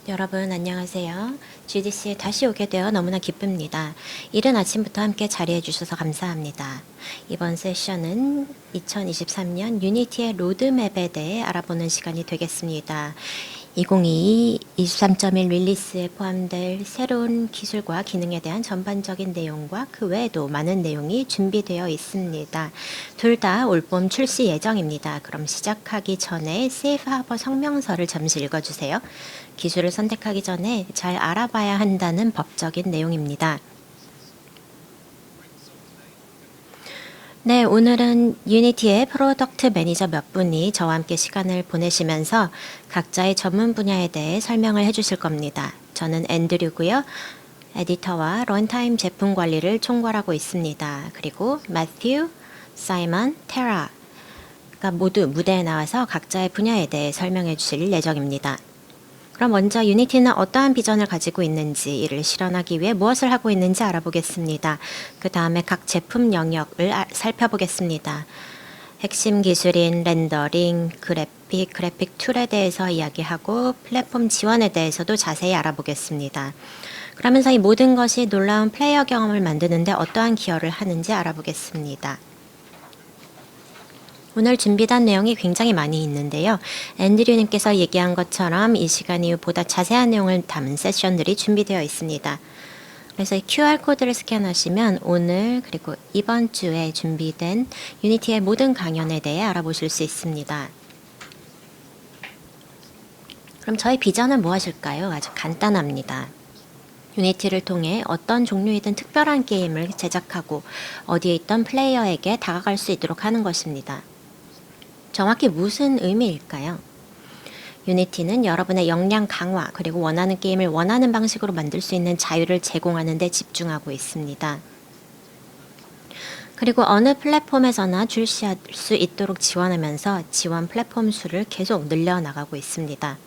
여러분 안녕하세요. GDC에 다시 오게 되어 너무나 기쁩니다. 이른 아침부터 함께 자리해 주셔서 감사합니다. 이번 세션은 2023년 유니티의 로드맵에 대해 알아보는 시간이 되겠습니다. 2022 23.1 릴리스에 포함될 새로운 기술과 기능에 대한 전반적인 내용과 그 외에도 많은 내용이 준비되어 있습니다. 둘 다 올봄 출시 예정입니다. 그럼 시작하기 전에 세이프 하버 성명서를 잠시 읽어주세요. 기술을 선택하기 전에 잘 알아봐야 한다는 법적인 내용입니다. 네, 오늘은 유니티의 프로덕트 매니저 몇 분이 저와 함께 시간을 보내시면서 각자의 전문 분야에 대해 설명을 해주실 겁니다. 저는 앤드류고요. 에디터와 런타임 제품 관리를 총괄하고 있습니다. 그리고 매튜, 사이먼, 테라가 모두 무대에 나와서 각자의 분야에 대해 설명해 주실 예정입니다. 그럼 먼저 유니티는 어떠한 비전을 가지고 있는지, 이를 실현하기 위해 무엇을 하고 있는지 알아보겠습니다. 그 다음에 각 제품 영역을 살펴보겠습니다. 핵심 기술인 렌더링, 그래픽 툴에 대해서 이야기하고 플랫폼 지원에 대해서도 자세히 알아보겠습니다. 그러면서 이 모든 것이 놀라운 플레이어 경험을 만드는데 어떠한 기여를 하는지 알아보겠습니다. 오늘 준비된 내용이 굉장히 많이 있는데요. 앤드류님께서 얘기한 것처럼 이 시간 이후 보다 자세한 내용을 담은 세션들이 준비되어 있습니다. 그래서 이 QR코드를 스캔하시면 오늘 그리고 이번 주에 준비된 유니티의 모든 강연에 대해 알아보실 수 있습니다. 그럼 저희 비전은 무엇일까요? 아주 간단합니다. 유니티를 통해 어떤 종류이든 특별한 게임을 제작하고 어디에 있던 플레이어에게 다가갈 수 있도록 하는 것입니다. 정확히 무슨 의미일까요? 유니티는 여러분의 역량 강화 그리고 원하는 게임을 원하는 방식으로 만들 수 있는 자유를 제공하는 데 집중하고 있습니다. 그리고 어느 플랫폼에서나 출시할 수 있도록 지원하면서 지원 플랫폼 수를 계속 늘려나가고 있습니다.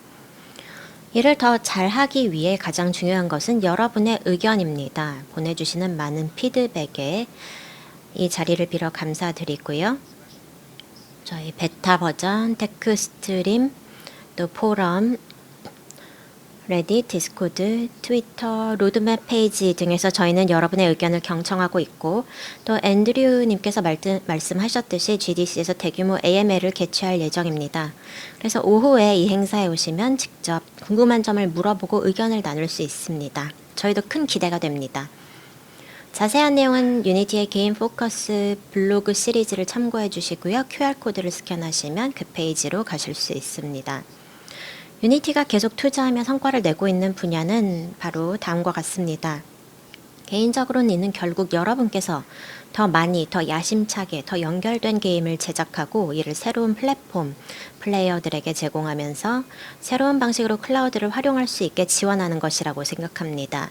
이를 더 잘하기 위해 가장 중요한 것은 여러분의 의견입니다. 보내주시는 많은 피드백에 이 자리를 빌어 감사드리고요. 저희 베타 버전, 테크 스트림, 또 포럼, 레딧, 디스코드, 트위터, 로드맵 페이지 등에서 저희는 여러분의 의견을 경청하고 있고, 또 앤드류님께서 말씀하셨듯이 GDC에서 대규모 AMA를 개최할 예정입니다. 그래서 오후에 이 행사에 오시면 직접 궁금한 점을 물어보고 의견을 나눌 수 있습니다. 저희도 큰 기대가 됩니다. 자세한 내용은 유니티의 게임 포커스 블로그 시리즈를 참고해 주시고요. QR코드를 스캔하시면 그 페이지로 가실 수 있습니다. 유니티가 계속 투자하며 성과를 내고 있는 분야는 바로 다음과 같습니다. 개인적으로는 이는 결국 여러분께서 더 많이, 더 야심차게, 더 연결된 게임을 제작하고 이를 새로운 플랫폼, 플레이어들에게 제공하면서 새로운 방식으로 클라우드를 활용할 수 있게 지원하는 것이라고 생각합니다.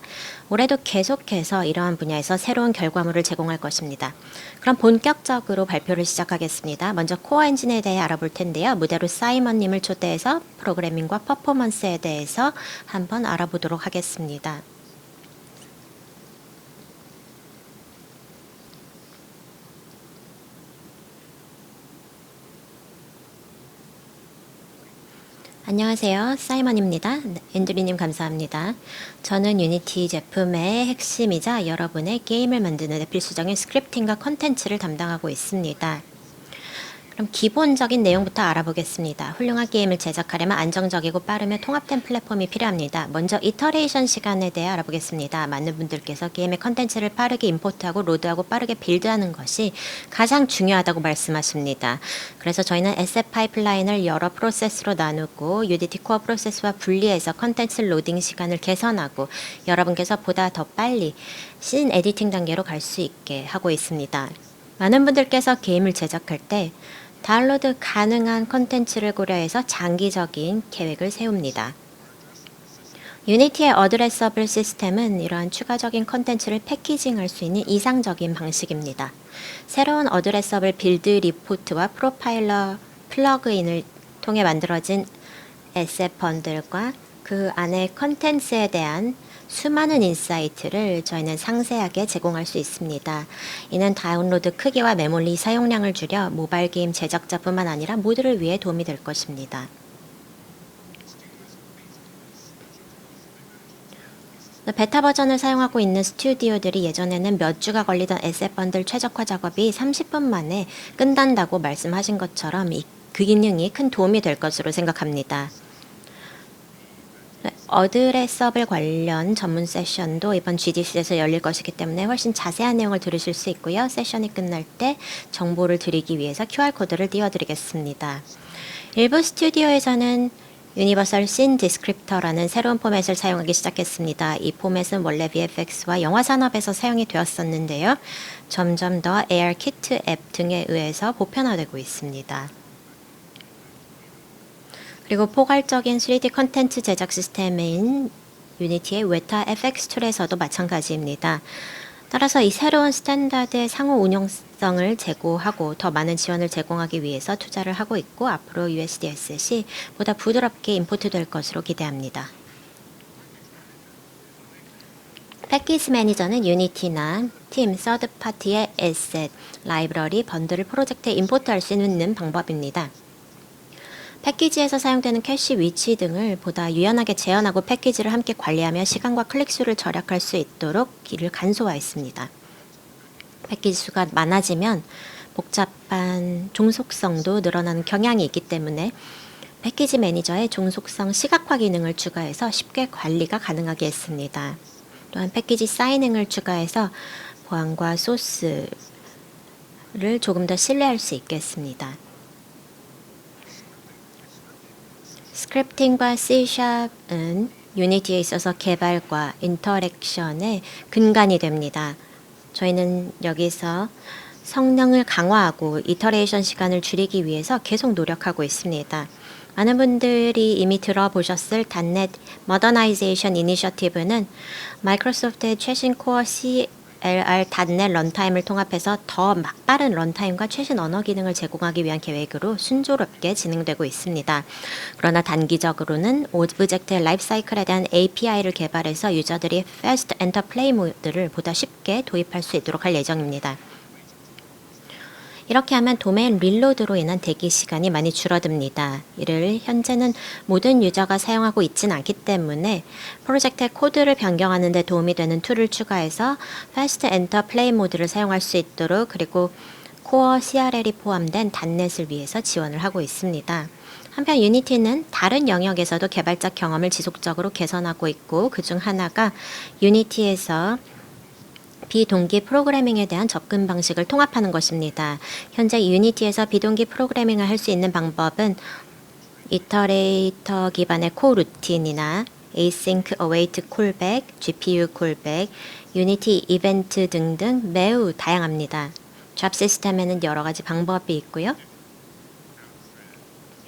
올해도 계속해서 이러한 분야에서 새로운 결과물을 제공할 것입니다. 그럼 본격적으로 발표를 시작하겠습니다. 먼저 코어 엔진에 대해 알아볼 텐데요. 무대로 사이먼님을 초대해서 프로그래밍과 퍼포먼스에 대해서 한번 알아보도록 하겠습니다. 안녕하세요. 사이먼입니다. 앤드류님 감사합니다. 저는 유니티 제품의 핵심이자 여러분의 게임을 만드는 데 필수적인 스크립팅과 컨텐츠를 담당하고 있습니다. 그럼 기본적인 내용부터 알아보겠습니다. 훌륭한 게임을 제작하려면 안정적이고 빠르며 통합된 플랫폼이 필요합니다. 먼저 이터레이션 시간에 대해 알아보겠습니다. 많은 분들께서 게임의 컨텐츠를 빠르게 임포트하고 로드하고 빠르게 빌드하는 것이 가장 중요하다고 말씀하십니다. 그래서 저희는 에셋 파이프라인을 여러 프로세스로 나누고 유니티 코어 프로세스와 분리해서 컨텐츠 로딩 시간을 개선하고 여러분께서 보다 더 빨리 씬 에디팅 단계로 갈 수 있게 하고 있습니다. 많은 분들께서 게임을 제작할 때 다운로드 가능한 컨텐츠를 고려해서 장기적인 계획을 세웁니다. 유니티의 어드레서블 시스템은 이러한 추가적인 컨텐츠를 패키징할 수 있는 이상적인 방식입니다. 새로운 어드레서블 빌드 리포트와 프로파일러 플러그인을 통해 만들어진 에셋 번들과 그 안의 컨텐츠에 대한 수많은 인사이트를 저희는 상세하게 제공할 수 있습니다. 이는 다운로드 크기와 메모리 사용량을 줄여 모바일 게임 제작자뿐만 아니라 모두를 위해 도움이 될 것입니다. 베타 버전을 사용하고 있는 스튜디오들이 예전에는 몇 주가 걸리던 에셋 번들 최적화 작업이 30분 만에 끝난다고 말씀하신 것처럼 그 기능이 큰 도움이 될 것으로 생각합니다. 어드레서블 관련 전문 세션도 이번 GDC에서 열릴 것이기 때문에 훨씬 자세한 내용을 들으실 수 있고요. 세션이 끝날 때 정보를 드리기 위해서 QR코드를 띄워드리겠습니다. 일부 스튜디오에서는 유니버설 씬 디스크립터라는 새로운 포맷을 사용하기 시작했습니다. 이 포맷은 원래 VFX와 영화 산업에서 사용이 되었었는데요. 점점 더 ARKit 앱 등에 의해서 보편화되고 있습니다. 그리고 포괄적인 3D 컨텐츠 제작 시스템인 유니티의 웨타 FX 툴에서도 마찬가지입니다. 따라서 이 새로운 스탠다드의 상호 운용성을 제고하고 더 많은 지원을 제공하기 위해서 투자를 하고 있고 앞으로 USD 에셋이 보다 부드럽게 임포트될 것으로 기대합니다. 패키지 매니저는 유니티나 팀, 서드 파티의 에셋, 라이브러리, 번들을 프로젝트에 임포트할 수 있는 방법입니다. 패키지에서 사용되는 캐시 위치 등을 보다 유연하게 재현하고 패키지를 함께 관리하며 시간과 클릭수를 절약할 수 있도록 이를 간소화했습니다. 패키지 수가 많아지면 복잡한 종속성도 늘어나는 경향이 있기 때문에 패키지 매니저에 종속성 시각화 기능을 추가해서 쉽게 관리가 가능하게 했습니다. 또한 패키지 사이닝을 추가해서 보안과 소스를 조금 더 신뢰할 수 있겠습니다. 스크립팅과 C#은 유니티에 있어서 개발과 인터랙션의 근간이 됩니다. 저희는 여기서 성능을 강화하고 이터레이션 시간을 줄이기 위해서 계속 노력하고 있습니다. 많은 분들이 이미 들어보셨을 .NET Modernization Initiative는 마이크로소프트의 최신 코어 CLR.NET 런타임을 통합해서 더 빠른 런타임과 최신 언어 기능을 제공하기 위한 계획으로 순조롭게 진행되고 있습니다. 그러나 단기적으로는 오브젝트의 라이프 사이클에 대한 API를 개발해서 유저들이 Fast Enter Play 모드를 보다 쉽게 도입할 수 있도록 할 예정입니다. 이렇게 하면 도메인 릴로드로 인한 대기 시간이 많이 줄어듭니다. 이를 현재는 모든 유저가 사용하고 있진 않기 때문에 프로젝트의 코드를 변경하는 데 도움이 되는 툴을 추가해서 Fast Enter Play 모드를 사용할 수 있도록 그리고 코어 CRL이 포함된 .NET을 위해서 지원을 하고 있습니다. 한편 유니티는 다른 영역에서도 개발자 경험을 지속적으로 개선하고 있고 그중 하나가 유니티에서 비동기 프로그래밍에 대한 접근 방식을 통합하는 것입니다. 현재 유니티에서 비동기 프로그래밍을 할 수 있는 방법은 이터레이터 기반의 코 루틴이나 Async Await 콜백, GPU 콜백, 유니티 이벤트 등등 매우 다양합니다. 잡 시스템에는 여러 가지 방법이 있고요.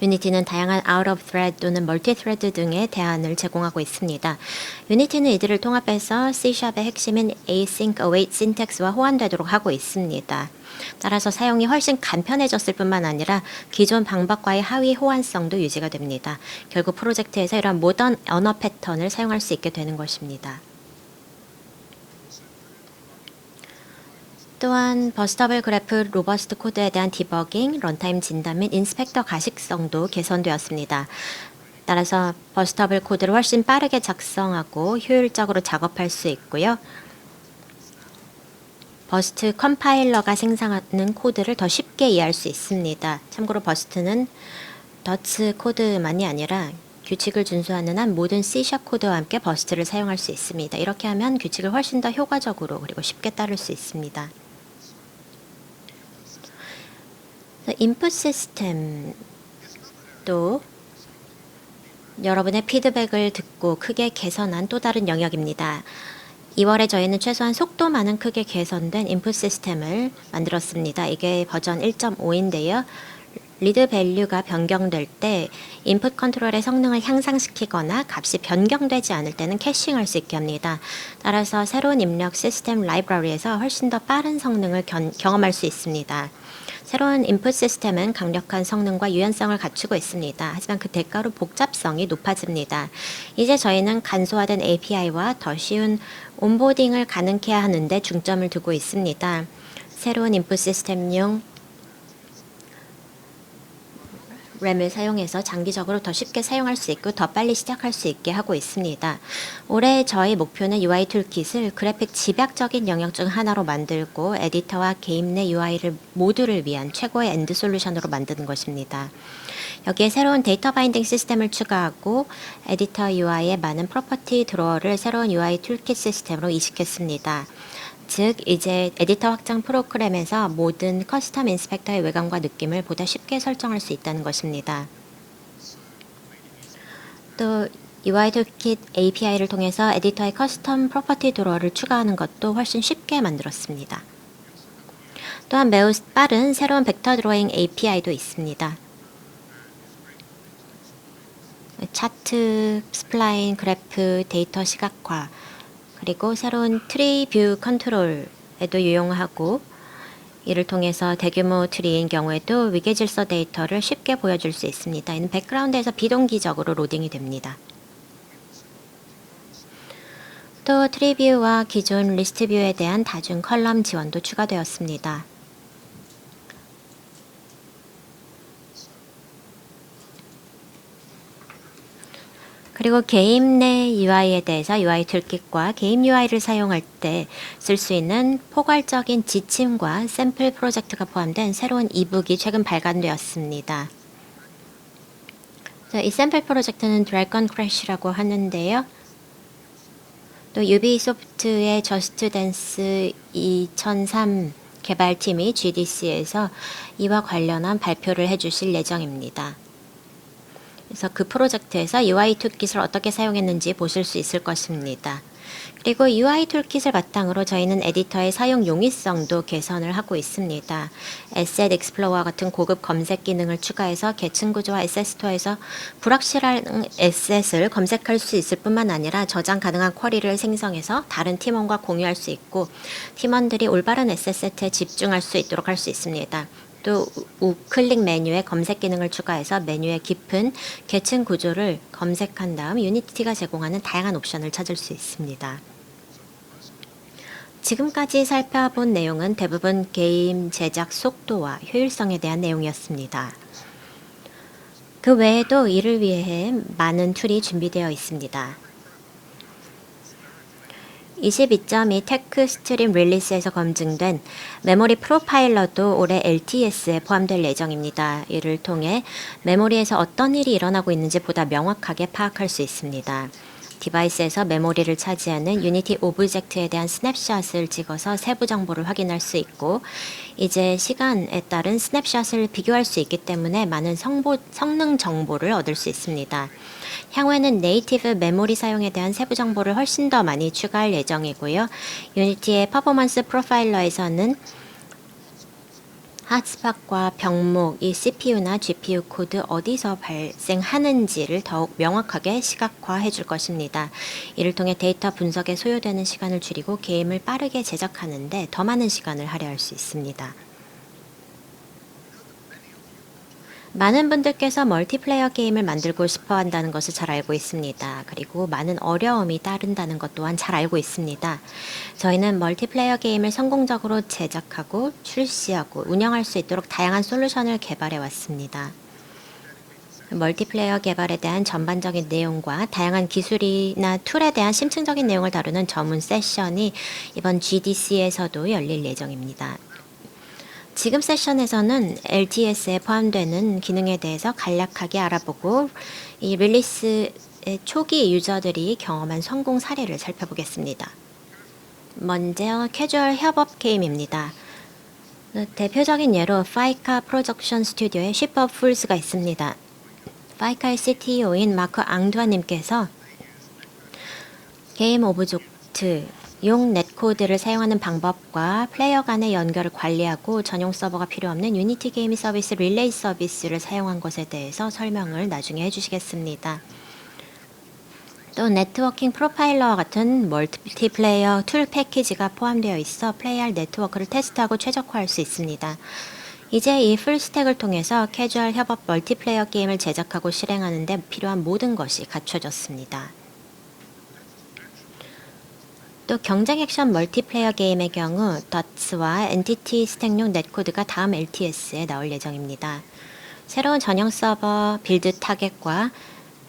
유니티는 다양한 out of thread 또는 멀티 thread 등의 대안을 제공하고 있습니다. 유니티는 이들을 통합해서 C#의 핵심인 async await syntax와 호환되도록 하고 있습니다. 따라서 사용이 훨씬 간편해졌을 뿐만 아니라 기존 방법과의 하위 호환성도 유지가 됩니다. 결국 프로젝트에서 이러한 모던 언어 패턴을 사용할 수 있게 되는 것입니다. 또한 버스터블 그래프 로버스트 코드에 대한 디버깅, 런타임 진단 및 인스펙터 가식성도 개선되었습니다. 따라서 버스터블 코드를 훨씬 빠르게 작성하고 효율적으로 작업할 수 있고요. 버스트 컴파일러가 생성하는 코드를 더 쉽게 이해할 수 있습니다. 참고로 버스트는 더츠 코드만이 아니라 규칙을 준수하는 한 모든 C# 코드와 함께 버스트를 사용할 수 있습니다. 이렇게 하면 규칙을 훨씬 더 효과적으로 그리고 쉽게 따를 수 있습니다. 인풋 시스템도 여러분의 피드백을 듣고 크게 개선한 또 다른 영역입니다. 2월에 저희는 최소한 속도만은 크게 개선된 인풋 시스템을 만들었습니다. 이게 버전 1.5인데요. 리드 밸류가 변경될 때 인풋 컨트롤의 성능을 향상시키거나 값이 변경되지 않을 때는 캐싱할 수 있게 합니다. 따라서 새로운 입력 시스템 라이브러리에서 훨씬 더 빠른 성능을 경험할 수 있습니다. 새로운 인풋 시스템은 강력한 성능과 유연성을 갖추고 있습니다. 하지만 그 대가로 복잡성이 높아집니다. 이제 저희는 간소화된 API와 더 쉬운 온보딩을 가능케 하는 데 중점을 두고 있습니다. 새로운 인풋 시스템용 램을 사용해서 장기적으로 더 쉽게 사용할 수 있고 더 빨리 시작할 수 있게 하고 있습니다. 올해 저희 목표는 UI 툴킷을 그래픽 집약적인 영역 중 하나로 만들고 에디터와 게임 내 UI를 모두를 위한 최고의 엔드 솔루션으로 만드는 것입니다. 여기에 새로운 데이터 바인딩 시스템을 추가하고 에디터 UI에 많은 프로퍼티 드로어를 새로운 UI 툴킷 시스템으로 이식했습니다. 즉 이제 에디터 확장 프로그램에서 모든 커스텀 인스펙터의 외관과 느낌을 보다 쉽게 설정할 수 있다는 것입니다. 또 UI 툴킷 API를 통해서 에디터의 커스텀 프로퍼티 드로어를 추가하는 것도 훨씬 쉽게 만들었습니다. 또한 매우 빠른 새로운 벡터 드로잉 API도 있습니다. 차트, 스플라인, 그래프, 데이터 시각화, 그리고 새로운 트리 뷰 컨트롤에도 유용하고 이를 통해서 대규모 트리인 경우에도 위계 질서 데이터를 쉽게 보여줄 수 있습니다. 이는 백그라운드에서 비동기적으로 로딩이 됩니다. 또 트리 뷰와 기존 리스트 뷰에 대한 다중 컬럼 지원도 추가되었습니다. 그리고 게임 내 UI에 대해서 UI 툴킷과 게임 UI를 사용할 때 쓸 수 있는 포괄적인 지침과 샘플 프로젝트가 포함된 새로운 이북이 최근 발간되었습니다. 이 샘플 프로젝트는 드래곤 크래쉬라고 하는데요. 또 유비소프트의 저스트 댄스 2003 개발팀이 GDC에서 이와 관련한 발표를 해주실 예정입니다. 그래서 그 프로젝트에서 UI 툴킷을 어떻게 사용했는지 보실 수 있을 것입니다. 그리고 UI 툴킷을 바탕으로 저희는 에디터의 사용 용이성도 개선을 하고 있습니다. Asset Explorer 같은 고급 검색 기능을 추가해서 계층 구조와 에셋 스토어에서 불확실한 에셋을 검색할 수 있을 뿐만 아니라 저장 가능한 쿼리를 생성해서 다른 팀원과 공유할 수 있고 팀원들이 올바른 에셋 세트에 집중할 수 있도록 할 수 있습니다. 또 우클릭 메뉴에 검색 기능을 추가해서 메뉴의 깊은 계층 구조를 검색한 다음 유니티가 제공하는 다양한 옵션을 찾을 수 있습니다. 지금까지 살펴본 내용은 대부분 게임 제작 속도와 효율성에 대한 내용이었습니다. 그 외에도 이를 위해 많은 툴이 준비되어 있습니다. 22.2 테크 스트림 릴리스에서 검증된 메모리 프로파일러도 올해 LTS에 포함될 예정입니다. 이를 통해 메모리에서 어떤 일이 일어나고 있는지 보다 명확하게 파악할 수 있습니다. 디바이스에서 메모리를 차지하는 유니티 오브젝트에 대한 스냅샷을 찍어서 세부 정보를 확인할 수 있고 이제 시간에 따른 스냅샷을 비교할 수 있기 때문에 많은 성능 정보를 얻을 수 있습니다. 향후에는 네이티브 메모리 사용에 대한 세부 정보를 훨씬 더 많이 추가할 예정이고요. 유니티의 퍼포먼스 프로파일러에서는 핫스팟과 병목, 이 CPU나 GPU 코드 어디서 발생하는지를 더욱 명확하게 시각화해 줄 것입니다. 이를 통해 데이터 분석에 소요되는 시간을 줄이고 게임을 빠르게 제작하는 데 더 많은 시간을 할애할 수 있습니다. 많은 분들께서 멀티플레이어 게임을 만들고 싶어 한다는 것을 잘 알고 있습니다. 그리고 많은 어려움이 따른다는 것 또한 잘 알고 있습니다. 저희는 멀티플레이어 게임을 성공적으로 제작하고 출시하고 운영할 수 있도록 다양한 솔루션을 개발해 왔습니다. 멀티플레이어 개발에 대한 전반적인 내용과 다양한 기술이나 툴에 대한 심층적인 내용을 다루는 전문 세션이 이번 GDC에서도 열릴 예정입니다. 지금 세션에서는 LTS에 포함되는 기능에 대해서 간략하게 알아보고 이 릴리스의 초기 유저들이 경험한 성공 사례를 살펴보겠습니다. 먼저 캐주얼 협업 게임입니다. 대표적인 예로 파이카 프로덕션 스튜디오의 Ship of Fools가 있습니다. 파이카의 CTO인 마크 앙두아님께서 게임 오브젝트 용 넷코드를 사용하는 방법과 플레이어 간의 연결을 관리하고 전용 서버가 필요 없는 유니티 게임 서비스 릴레이 서비스를 사용한 것에 대해서 설명을 나중에 해주시겠습니다. 또 네트워킹 프로파일러와 같은 멀티플레이어 툴 패키지가 포함되어 있어 플레이할 네트워크를 테스트하고 최적화할 수 있습니다. 이제 이 풀스택을 통해서 캐주얼 협업 멀티플레이어 게임을 제작하고 실행하는 데 필요한 모든 것이 갖춰졌습니다. 또 경쟁 액션 멀티플레이어 게임의 경우 더츠와 엔티티 스택용 넷코드가 다음 LTS에 나올 예정입니다. 새로운 전용 서버 빌드 타겟과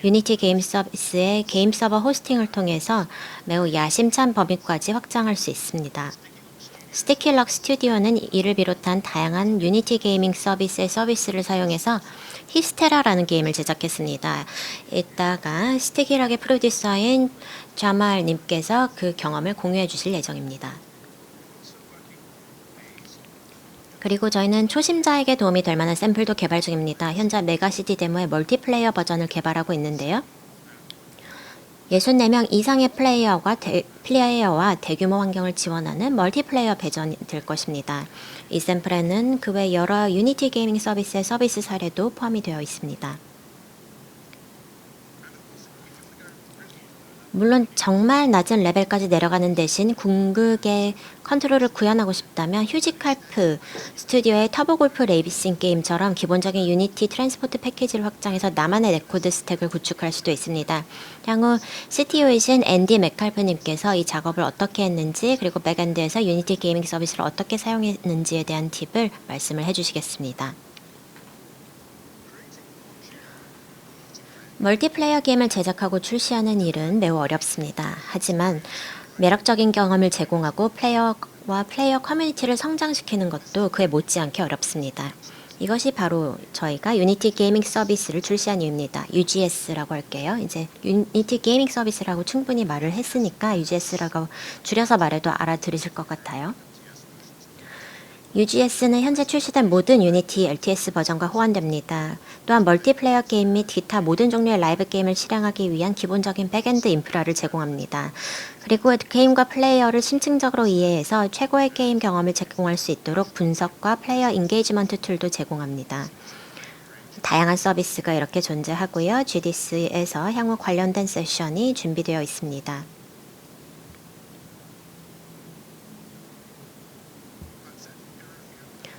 유니티 게임 서비스의 게임 서버 호스팅을 통해서 매우 야심찬 범위까지 확장할 수 있습니다. 스티키럭 스튜디오는 이를 비롯한 다양한 유니티 게이밍 서비스의 서비스를 사용해서 히스테라라는 게임을 제작했습니다. 이따가 스티키럭의 프로듀서인 자말님께서 그 경험을 공유해 주실 예정입니다. 그리고 저희는 초심자에게 도움이 될 만한 샘플도 개발 중입니다. 현재 메가시티 데모의 멀티플레이어 버전을 개발하고 있는데요. 64명 이상의 플레이어와 대규모 환경을 지원하는 멀티플레이어 배전이 될 것입니다. 이 샘플에는 그 외 여러 유니티 게이밍 서비스의 서비스 사례도 포함이 되어 있습니다. 물론 정말 낮은 레벨까지 내려가는 대신 궁극의 컨트롤을 구현하고 싶다면 휴지칼프 스튜디오의 터보골프 레이싱 게임처럼 기본적인 유니티 트랜스포트 패키지를 확장해서 나만의 레코드 스택을 구축할 수도 있습니다. 향후 CTO이신 앤디 맥칼프님께서 이 작업을 어떻게 했는지 그리고 백엔드에서 유니티 게이밍 서비스를 어떻게 사용했는지에 대한 팁을 말씀을 해주시겠습니다. 멀티플레이어 게임을 제작하고 출시하는 일은 매우 어렵습니다. 하지만 매력적인 경험을 제공하고 플레이어와 플레이어 커뮤니티를 성장시키는 것도 그에 못지않게 어렵습니다. 이것이 바로 저희가 유니티 게이밍 서비스를 출시한 이유입니다. UGS라고 할게요. 이제 유니티 게이밍 서비스라고 충분히 말을 했으니까 UGS라고 줄여서 말해도 알아들으실 것 같아요. UGS는 현재 출시된 모든 유니티 LTS 버전과 호환됩니다. 또한 멀티플레이어 게임 및 기타 모든 종류의 라이브 게임을 실행하기 위한 기본적인 백엔드 인프라를 제공합니다. 그리고 게임과 플레이어를 심층적으로 이해해서 최고의 게임 경험을 제공할 수 있도록 분석과 플레이어 인게이지먼트 툴도 제공합니다. 다양한 서비스가 이렇게 존재하고요. GDC에서 향후 관련된 세션이 준비되어 있습니다.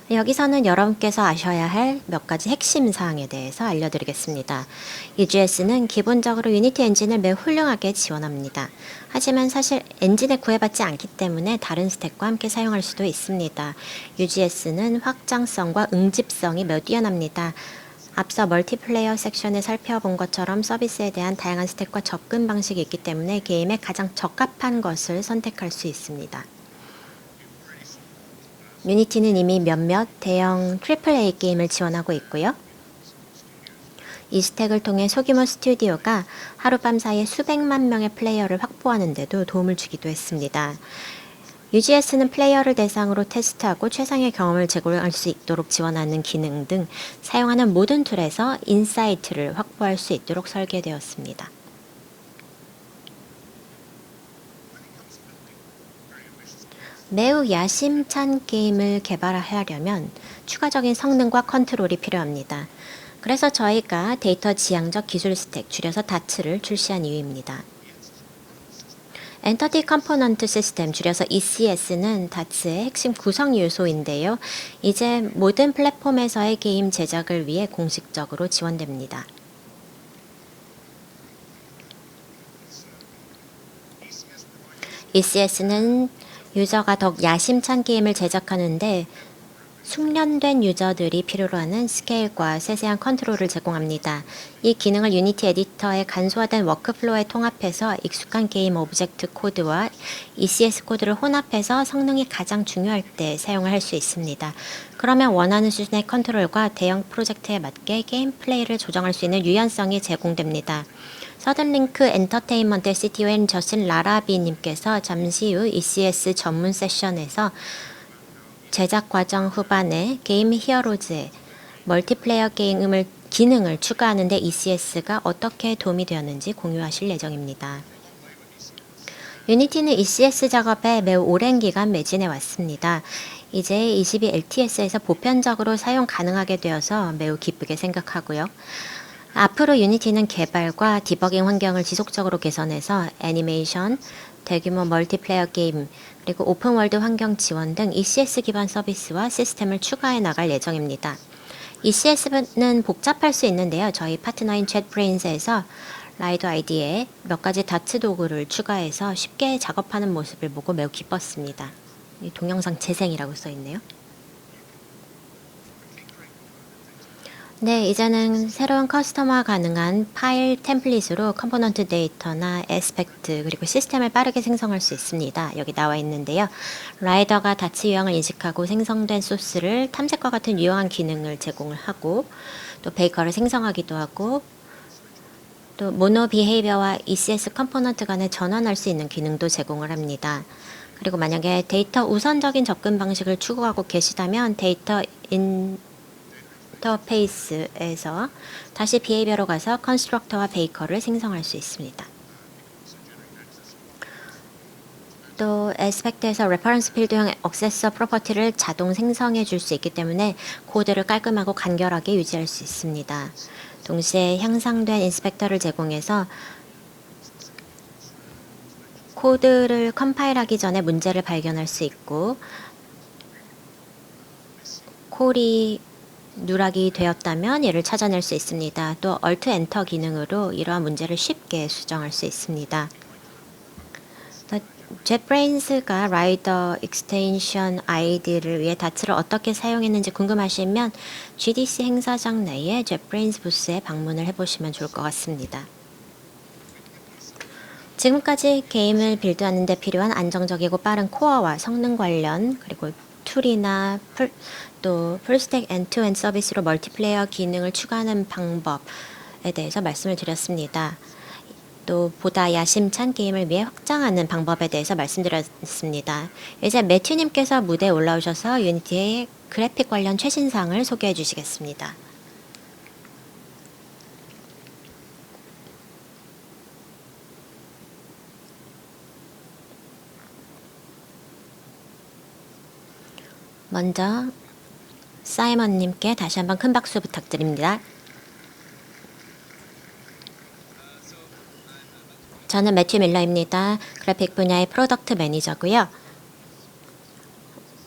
여기서는 여러분께서 아셔야 할 몇 가지 핵심 사항에 대해서 알려드리겠습니다. UGS는 기본적으로 유니티 엔진을 매우 훌륭하게 지원합니다. 하지만 사실 엔진에 구애받지 않기 때문에 다른 스택과 함께 사용할 수도 있습니다. UGS는 확장성과 응집성이 매우 뛰어납니다. 앞서 멀티플레이어 섹션에 살펴본 것처럼 서비스에 대한 다양한 스택과 접근 방식이 있기 때문에 게임에 가장 적합한 것을 선택할 수 있습니다. 유니티는 이미 몇몇 대형 AAA 게임을 지원하고 있고요. 이 스택을 통해 소규모 스튜디오가 하룻밤 사이에 수백만 명의 플레이어를 확보하는 데도 도움을 주기도 했습니다. UGS는 플레이어를 대상으로 테스트하고 최상의 경험을 제공할 수 있도록 지원하는 기능 등 사용하는 모든 툴에서 인사이트를 확보할 수 있도록 설계되었습니다. 매우 야심찬 게임을 개발하려면 추가적인 성능과 컨트롤이 필요합니다. 그래서 저희가 데이터 지향적 기술 스택, 줄여서 다츠를 출시한 이유입니다. 엔터티 컴포넌트 시스템, 줄여서 ECS는 다츠의 핵심 구성 요소인데요. 이제 모든 플랫폼에서의 게임 제작을 위해 공식적으로 지원됩니다. ECS는 유저가 더욱 야심찬 게임을 제작하는데 숙련된 유저들이 필요로 하는 스케일과 세세한 컨트롤을 제공합니다. 이 기능을 유니티 에디터의 간소화된 워크플로우에 통합해서 익숙한 게임 오브젝트 코드와 ECS 코드를 혼합해서 성능이 가장 중요할 때 사용을 할 수 있습니다. 그러면 원하는 수준의 컨트롤과 대형 프로젝트에 맞게 게임 플레이를 조정할 수 있는 유연성이 제공됩니다. 서든링크 엔터테인먼트 CTO인 저신 라라비님께서 잠시 후 ECS 전문 세션에서 제작 과정 후반에 게임 히어로즈의 멀티플레이어 기능을 추가하는 데 ECS가 어떻게 도움이 되었는지 공유하실 예정입니다. 유니티는 ECS 작업에 매우 오랜 기간 매진해 왔습니다. 이제 22 LTS에서 보편적으로 사용 가능하게 되어서 매우 기쁘게 생각하고요. 앞으로 유니티는 개발과 디버깅 환경을 지속적으로 개선해서 애니메이션, 대규모 멀티플레이어 게임, 그리고 오픈월드 환경 지원 등 ECS 기반 서비스와 시스템을 추가해 나갈 예정입니다. ECS는 복잡할 수 있는데요. 저희 파트너인 챗브레인즈에서 라이더 아이디에 몇 가지 다트 도구를 추가해서 쉽게 작업하는 모습을 보고 매우 기뻤습니다. 동영상 재생이라고 써 있네요. 네, 이제는 새로운 커스터마 가능한 파일 템플릿으로 컴포넌트 데이터나 에스펙트 그리고 시스템을 빠르게 생성할 수 있습니다. 여기 나와 있는데요. 라이더가 다치 유형을 인식하고 생성된 소스를 탐색과 같은 유용한 기능을 제공을 하고 또 베이커를 생성하기도 하고 또 모노 비헤이비어와 ECS 컴포넌트 간에 전환할 수 있는 기능도 제공을 합니다. 그리고 만약에 데이터 우선적인 접근 방식을 추구하고 계시다면 데이터 인터페이스에서 다시 비헤이비어로 가서 컨스트럭터와 베이커를 생성할 수 있습니다. 또 에스펙트에서 레퍼런스 필드형 액세서 프로퍼티를 자동 생성해 줄 수 있기 때문에 코드를 깔끔하고 간결하게 유지할 수 있습니다. 동시에 향상된 인스펙터를 제공해서 코드를 컴파일하기 전에 문제를 발견할 수 있고 콜이 누락이 되었다면 이를 찾아낼 수 있습니다. 또 Alt Enter 기능으로 이러한 문제를 쉽게 수정할 수 있습니다. JetBrains가 라이더 익스텐션 아이디를 위해 다트를 어떻게 사용했는지 궁금하시면 GDC 행사장 내에 JetBrains 부스에 방문을 해보시면 좋을 것 같습니다. 지금까지 게임을 빌드하는 데 필요한 안정적이고 빠른 코어와 성능 관련 그리고 툴이나 또 풀스택 엔투엔드 서비스로 멀티플레이어 기능을 추가하는 방법에 대해서 말씀을 드렸습니다. 또 보다 야심찬 게임을 위해 확장하는 방법에 대해서 말씀드렸습니다. 이제 매튜님께서 무대에 올라오셔서 유니티의 그래픽 관련 최신사항을 소개해 주시겠습니다. 먼저 사이먼님께 다시 한번 큰 박수 부탁드립니다. 저는 매튜 밀러입니다. 그래픽 분야의 프로덕트 매니저고요.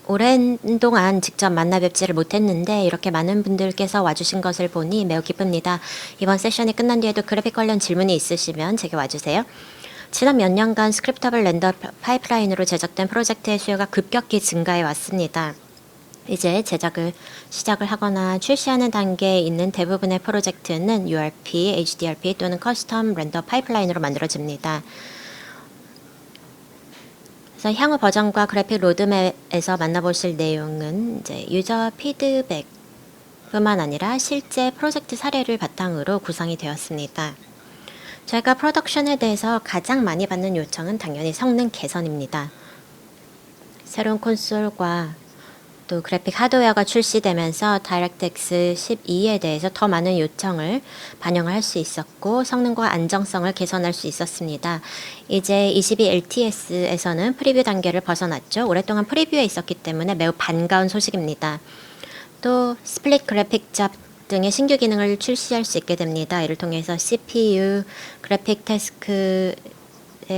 오랜 동안 직접 만나 뵙지를 못했는데 이렇게 많은 분들께서 와주신 것을 보니 매우 기쁩니다. 이번 세션이 끝난 뒤에도 그래픽 관련 질문이 있으시면 제게 와주세요. 지난 몇 년간 스크립터블 렌더 파이프라인으로 제작된 프로젝트의 수요가 급격히 증가해 왔습니다. 이제 제작을 시작을 하거나 출시하는 단계에 있는 대부분의 프로젝트는 URP, HDRP 또는 커스텀 렌더 파이프라인으로 만들어집니다. 그래서 향후 버전과 그래픽 로드맵에서 만나보실 내용은 이제 유저 피드백 뿐만 아니라 실제 프로젝트 사례를 바탕으로 구성이 되었습니다. 저희가 프로덕션에 대해서 가장 많이 받는 요청은 당연히 성능 개선입니다. 새로운 콘솔과 또 그래픽 하드웨어가 출시되면서 DirectX 12에 대해서 더 많은 요청을 반영을 할 수 있었고 성능과 안정성을 개선할 수 있었습니다. 이제 22LTS에서는 프리뷰 단계를 벗어났죠. 오랫동안 프리뷰에 있었기 때문에 매우 반가운 소식입니다. 또 스플릿 그래픽 잡 등의 신규 기능을 출시할 수 있게 됩니다. 이를 통해서 CPU 그래픽 태스크의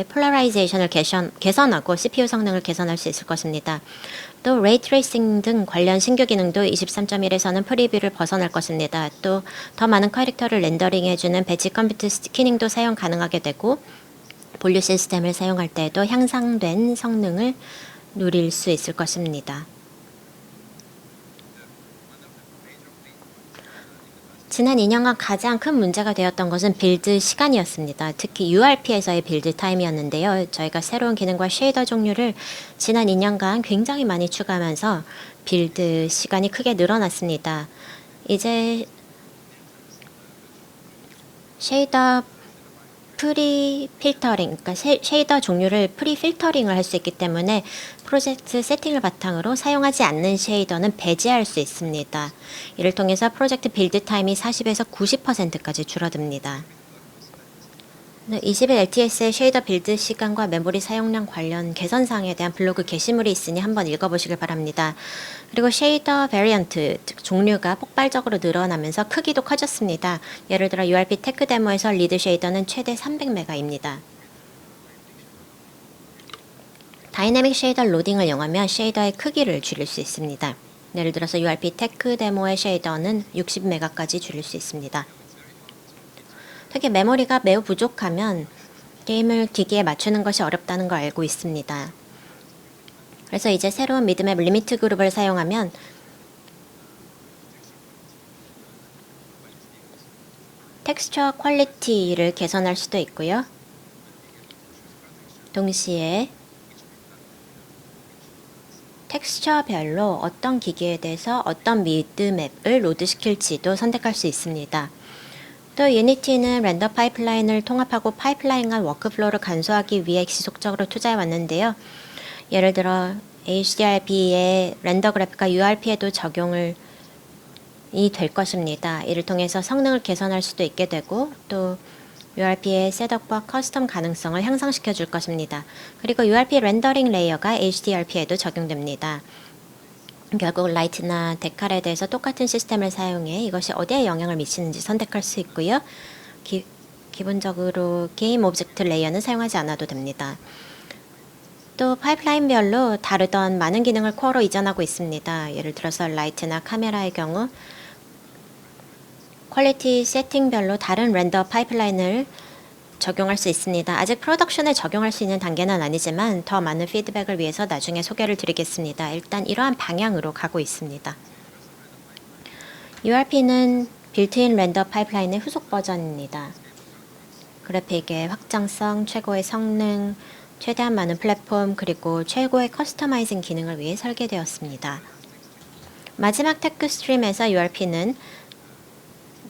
폴라라이제이션을 개선하고 CPU 성능을 개선할 수 있을 것입니다. 또 레이 트레이싱 등 관련 신규 기능도 23.1에서는 프리뷰를 벗어날 것입니다. 또 더 많은 캐릭터를 렌더링해주는 배치 컴퓨터 스캐닝도 사용 가능하게 되고 본류 시스템을 사용할 때에도 향상된 성능을 누릴 수 있을 것입니다. 지난 2년간 가장 큰 문제가 되었던 것은 빌드 시간이었습니다. 특히 URP에서의 빌드 타임이었는데요. 저희가 새로운 기능과 쉐이더 종류를 지난 2년간 굉장히 많이 추가하면서 빌드 시간이 크게 늘어났습니다. 이제 쉐이더 프리 필터링, 그러니까 쉐이더 종류를 프리 필터링을 할 수 있기 때문에 프로젝트 세팅을 바탕으로 사용하지 않는 쉐이더는 배제할 수 있습니다. 이를 통해서 프로젝트 빌드 타임이 40에서 90%까지 줄어듭니다. 21LTS의 쉐이더 빌드 시간과 메모리 사용량 관련 개선 사항에 대한 블로그 게시물이 있으니 한번 읽어보시길 바랍니다. 그리고 쉐이더 베리언트, 즉 종류가 폭발적으로 늘어나면서 크기도 커졌습니다. 예를 들어 URP 테크 데모에서 리드 쉐이더는 최대 300메가입니다. 다이내믹 쉐이더 로딩을 이용하면 쉐이더의 크기를 줄일 수 있습니다. 예를 들어서 URP 테크 데모의 쉐이더는 60메가까지 줄일 수 있습니다. 특히 메모리가 매우 부족하면 게임을 기기에 맞추는 것이 어렵다는 걸 알고 있습니다. 그래서 이제 새로운 미드맵 리미트 그룹을 사용하면 텍스처 퀄리티를 개선할 수도 있고요. 동시에 텍스처별로 어떤 기기에 대해서 어떤 미드맵을 로드시킬지도 선택할 수 있습니다. 또 유니티는 렌더 파이프라인을 통합하고 파이프라인과 워크플로우를 간소화하기 위해 지속적으로 투자해 왔는데요. 예를 들어 HDRP의 렌더 그래프가 URP에도 적용을 될 것입니다. 이를 통해서 성능을 개선할 수도 있게 되고 또 URP의 셋업과 커스텀 가능성을 향상시켜 줄 것입니다. 그리고 URP 렌더링 레이어가 HDRP에도 적용됩니다. 결국 라이트나 데칼에 대해서 똑같은 시스템을 사용해 이것이 어디에 영향을 미치는지 선택할 수 있고요. 기본적으로 게임 오브젝트 레이어는 사용하지 않아도 됩니다. 또 파이프라인별로 다르던 많은 기능을 코어로 이전하고 있습니다. 예를 들어서 라이트나 카메라의 경우 퀄리티 세팅별로 다른 렌더 파이프라인을 적용할 수 있습니다. 아직 프로덕션에 적용할 수 있는 단계는 아니지만 더 많은 피드백을 위해서 나중에 소개를 드리겠습니다. 일단 이러한 방향으로 가고 있습니다. URP는 빌트인 렌더 파이프라인의 후속 버전입니다. 그래픽의 확장성, 최고의 성능, 최대한 많은 플랫폼, 그리고 최고의 커스터마이징 기능을 위해 설계되었습니다. 마지막 테크 스트림에서 URP는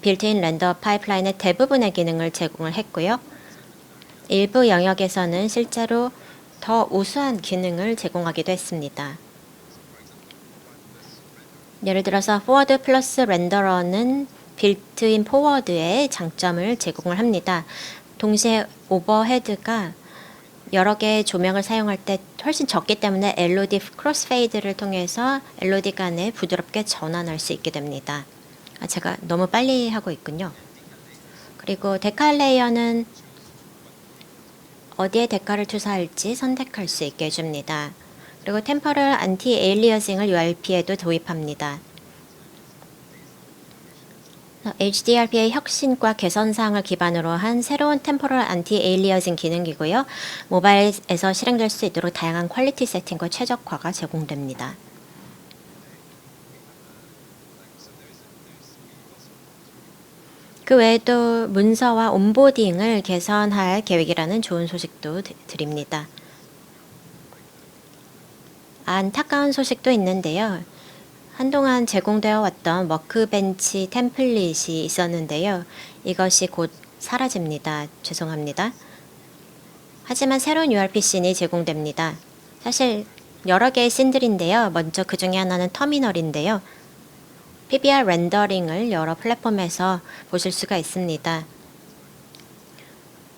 빌트인 렌더 파이프라인의 대부분의 기능을 제공을 했고요. 일부 영역에서는 실제로 더 우수한 기능을 제공하기도 했습니다. 예를 들어서 포워드 플러스 렌더러는 빌트인 포워드의 장점을 제공을 합니다. 동시에 오버헤드가 여러 개의 조명을 사용할 때 훨씬 적기 때문에 LOD 크로스페이드를 통해서 LOD 간에 부드럽게 전환할 수 있게 됩니다. 제가 너무 빨리 하고 있군요. 그리고 데칼 레이어는 어디에 데칼을 투사할지 선택할 수 있게 해줍니다. 그리고 템퍼럴 안티 에일리어싱을 URP에도 도입합니다. HDRP의 혁신과 개선 사항을 기반으로 한 새로운 템포럴 안티 에일리어싱 기능이고요. 모바일에서 실행될 수 있도록 다양한 퀄리티 세팅과 최적화가 제공됩니다. 그 외에도 문서와 온보딩을 개선할 계획이라는 좋은 소식도 드립니다. 안타까운 소식도 있는데요. 한동안 제공되어 왔던 워크벤치 템플릿이 있었는데요. 이것이 곧 사라집니다. 죄송합니다. 하지만 새로운 URP 씬이 제공됩니다. 사실 여러 개의 씬들인데요. 먼저 그 중에 하나는 터미널인데요. PBR 렌더링을 여러 플랫폼에서 보실 수가 있습니다.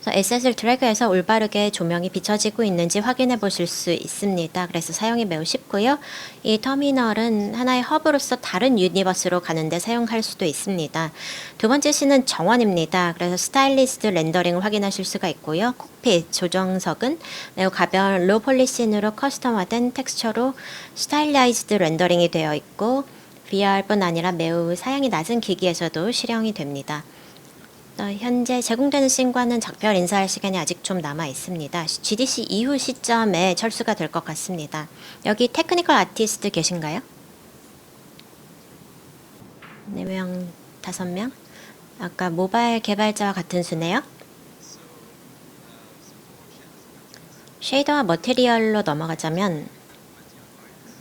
에셋을 드래그해서 올바르게 조명이 비춰지고 있는지 확인해 보실 수 있습니다. 그래서 사용이 매우 쉽고요. 이 터미널은 하나의 허브로서 다른 유니버스로 가는데 사용할 수도 있습니다. 두 번째 씬은 정원입니다. 그래서 스타일리스트 렌더링을 확인하실 수가 있고요. 콕핏 조정석은 매우 가벼운 로 폴리 씬으로 커스텀화된 텍스처로 스타일라이즈드 렌더링이 되어 있고 VR뿐 아니라 매우 사양이 낮은 기기에서도 실행이 됩니다. 현재 제공되는 씬과는 작별 인사할 시간이 아직 좀 남아 있습니다. GDC 이후 시점에 철수가 될 것 같습니다. 여기 테크니컬 아티스트 계신가요? 4명, 5명? 아까 모바일 개발자와 같은 수네요. 쉐이더와 머티리얼로 넘어가자면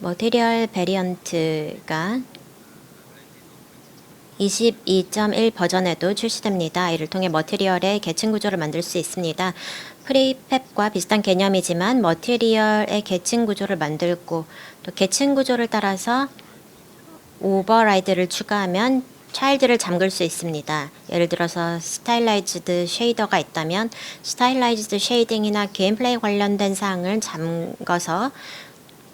머티리얼 베리언트가 22.1 버전에도 출시됩니다. 이를 통해 머티리얼의 계층 구조를 만들 수 있습니다. 프리팹과 비슷한 개념이지만 머티리얼의 계층 구조를 만들고 또 계층 구조를 따라서 오버라이드를 추가하면 차일드를 잠글 수 있습니다. 예를 들어서 스타일라이즈드 쉐이더가 있다면 스타일라이즈드 쉐이딩이나 게임플레이 관련된 사항을 잠궈서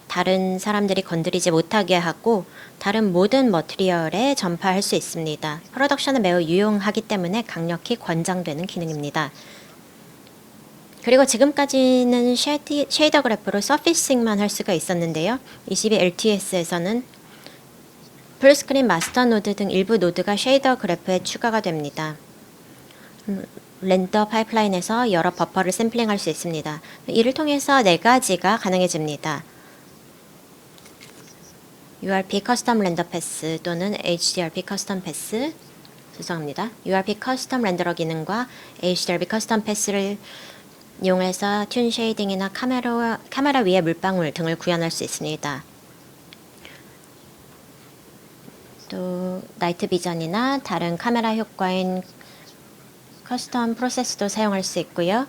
다른 사람들이 건드리지 못하게 하고 다른 모든 머티리얼에 전파할 수 있습니다. 프로덕션에 매우 유용하기 때문에 강력히 권장되는 기능입니다. 그리고 지금까지는 쉐이더 그래프로 서피싱만 할 수가 있었는데요. 22LTS에서는 풀스크린 마스터 노드 등 일부 노드가 쉐이더 그래프에 추가가 됩니다. 렌더 파이프라인에서 여러 버퍼를 샘플링할 수 있습니다. 이를 통해서 4가지가 가능해집니다. URP 커스텀 렌더 패스 또는 HDRP 커스텀 패스, 죄송합니다. URP 커스텀 렌더러 기능과 HDRP 커스텀 패스를 이용해서 튠 쉐이딩이나 카메라 위의 물방울 등을 구현할 수 있습니다. 또 나이트 비전이나 다른 카메라 효과인 커스텀 프로세스도 사용할 수 있고요.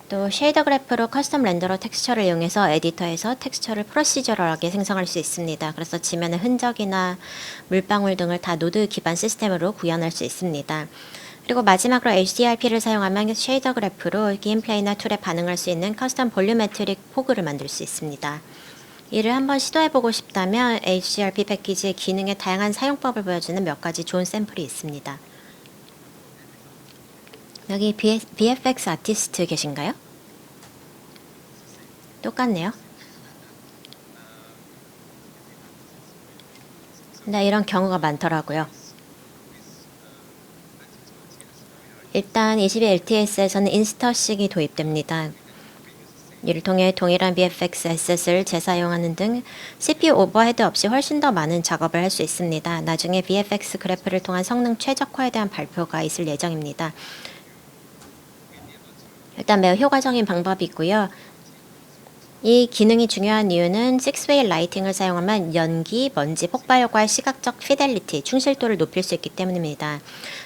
또 쉐이더 그래프로 커스텀 렌더러 텍스처를 이용해서 에디터에서 텍스처를 프로시저럴하게 생성할 수 있습니다. 그래서 지면의 흔적이나 물방울 등을 다 노드 기반 시스템으로 구현할 수 있습니다. 그리고 마지막으로 HDRP를 사용하면 쉐이더 그래프로 게임 플레이나 툴에 반응할 수 있는 커스텀 볼륨메트릭 포그를 만들 수 있습니다. 이를 한번 시도해보고 싶다면 HDRP 패키지의 기능의 다양한 사용법을 보여주는 몇 가지 좋은 샘플이 있습니다. 여기 VFX 아티스트 계신가요? 똑같네요. 근데 이런 경우가 많더라고요. 일단 22LTS에서는 인스터식이 도입됩니다. 이를 통해 동일한 VFX 에셋을 재사용하는 등 CPU 오버헤드 없이 훨씬 더 많은 작업을 할 수 있습니다. 나중에 VFX 그래프를 통한 성능 최적화에 대한 발표가 있을 예정입니다. 일단 매우 효과적인 방법이고요. 이 기능이 중요한 이유는 6-way 라이팅을 사용하면 연기, 먼지, 폭발 효과의 시각적 피델리티, 충실도를 높일 수 있기 때문입니다.